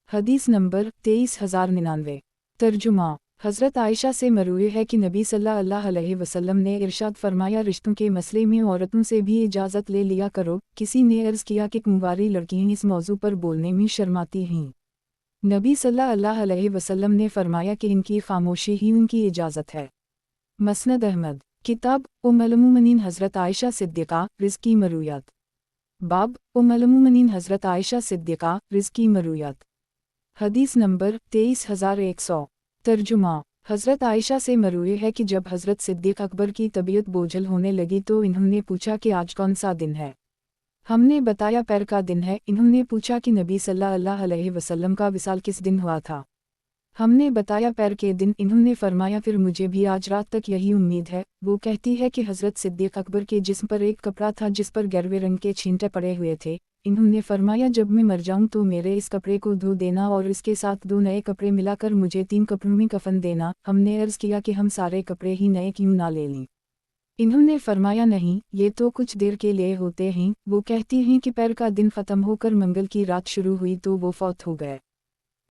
हदीस नंबर 23,099। तर्जुमा। हज़रत आयशा से मरूए है कि नबी सल्लल्लाहु अलैहि वसल्लम ने इरशाद फरमाया, रिश्तों के मसले में औरतों से भी इजाज़त ले लिया करो। किसी ने अर्ज़ किया कि कुंवारी लड़कियां इस मौजू पर बोलने में शर्माती हैं। नबी सल्लल्लाहु अलैहि वसल्लम ने फरमाया कि इनकी खामोशी ही उनकी इजाज़त है। मसनद अहमद। किताब उम्मुल मोमिनीन हज़रत आयशा सिद्दीक़ा रिज़्क़ी मरूयात। बाब उम्मुल मोमिनीन हज़रत आयशा सिद्दीक़ा रिज़्क़ी मरूयात। हदीस नंबर 23,100। तर्जुमा। हज़रत आयशा से मरूए है कि जब हज़रत सिद्दीक़ अकबर की तबीयत बोझल होने लगी तो इन्होंने पूछा कि आज कौन सा दिन है। ہم نے بتایا پیر کا دن ہے۔ انہوں نے پوچھا کہ نبی صلی اللہ علیہ وسلم کا وصال کس دن ہوا تھا؟ ہم نے بتایا پیر کے دن۔ انہوں نے فرمایا پھر مجھے بھی آج رات تک یہی امید ہے۔ وہ کہتی ہے کہ حضرت صدیق اکبر کے جسم پر ایک کپڑا تھا جس پر گہرے رنگ کے چھینٹے پڑے ہوئے تھے۔ انہوں نے فرمایا جب میں مر جاؤں تو میرے اس کپڑے کو دھو دینا اور اس کے ساتھ 2 نئے کپڑے ملا کر مجھے 3 کپڑوں میں کفن دینا۔ ہم نے عرض کیا کہ ہم سارے کپڑے ہی نئے کیوں نہ لے لیں؟ انہوں نے فرمایا نہیں، یہ تو کچھ دیر کے لیے ہوتے ہیں۔ وہ کہتی ہیں کہ پیر کا دن ختم ہو کر منگل کی رات شروع ہوئی تو وہ فوت ہو گئے۔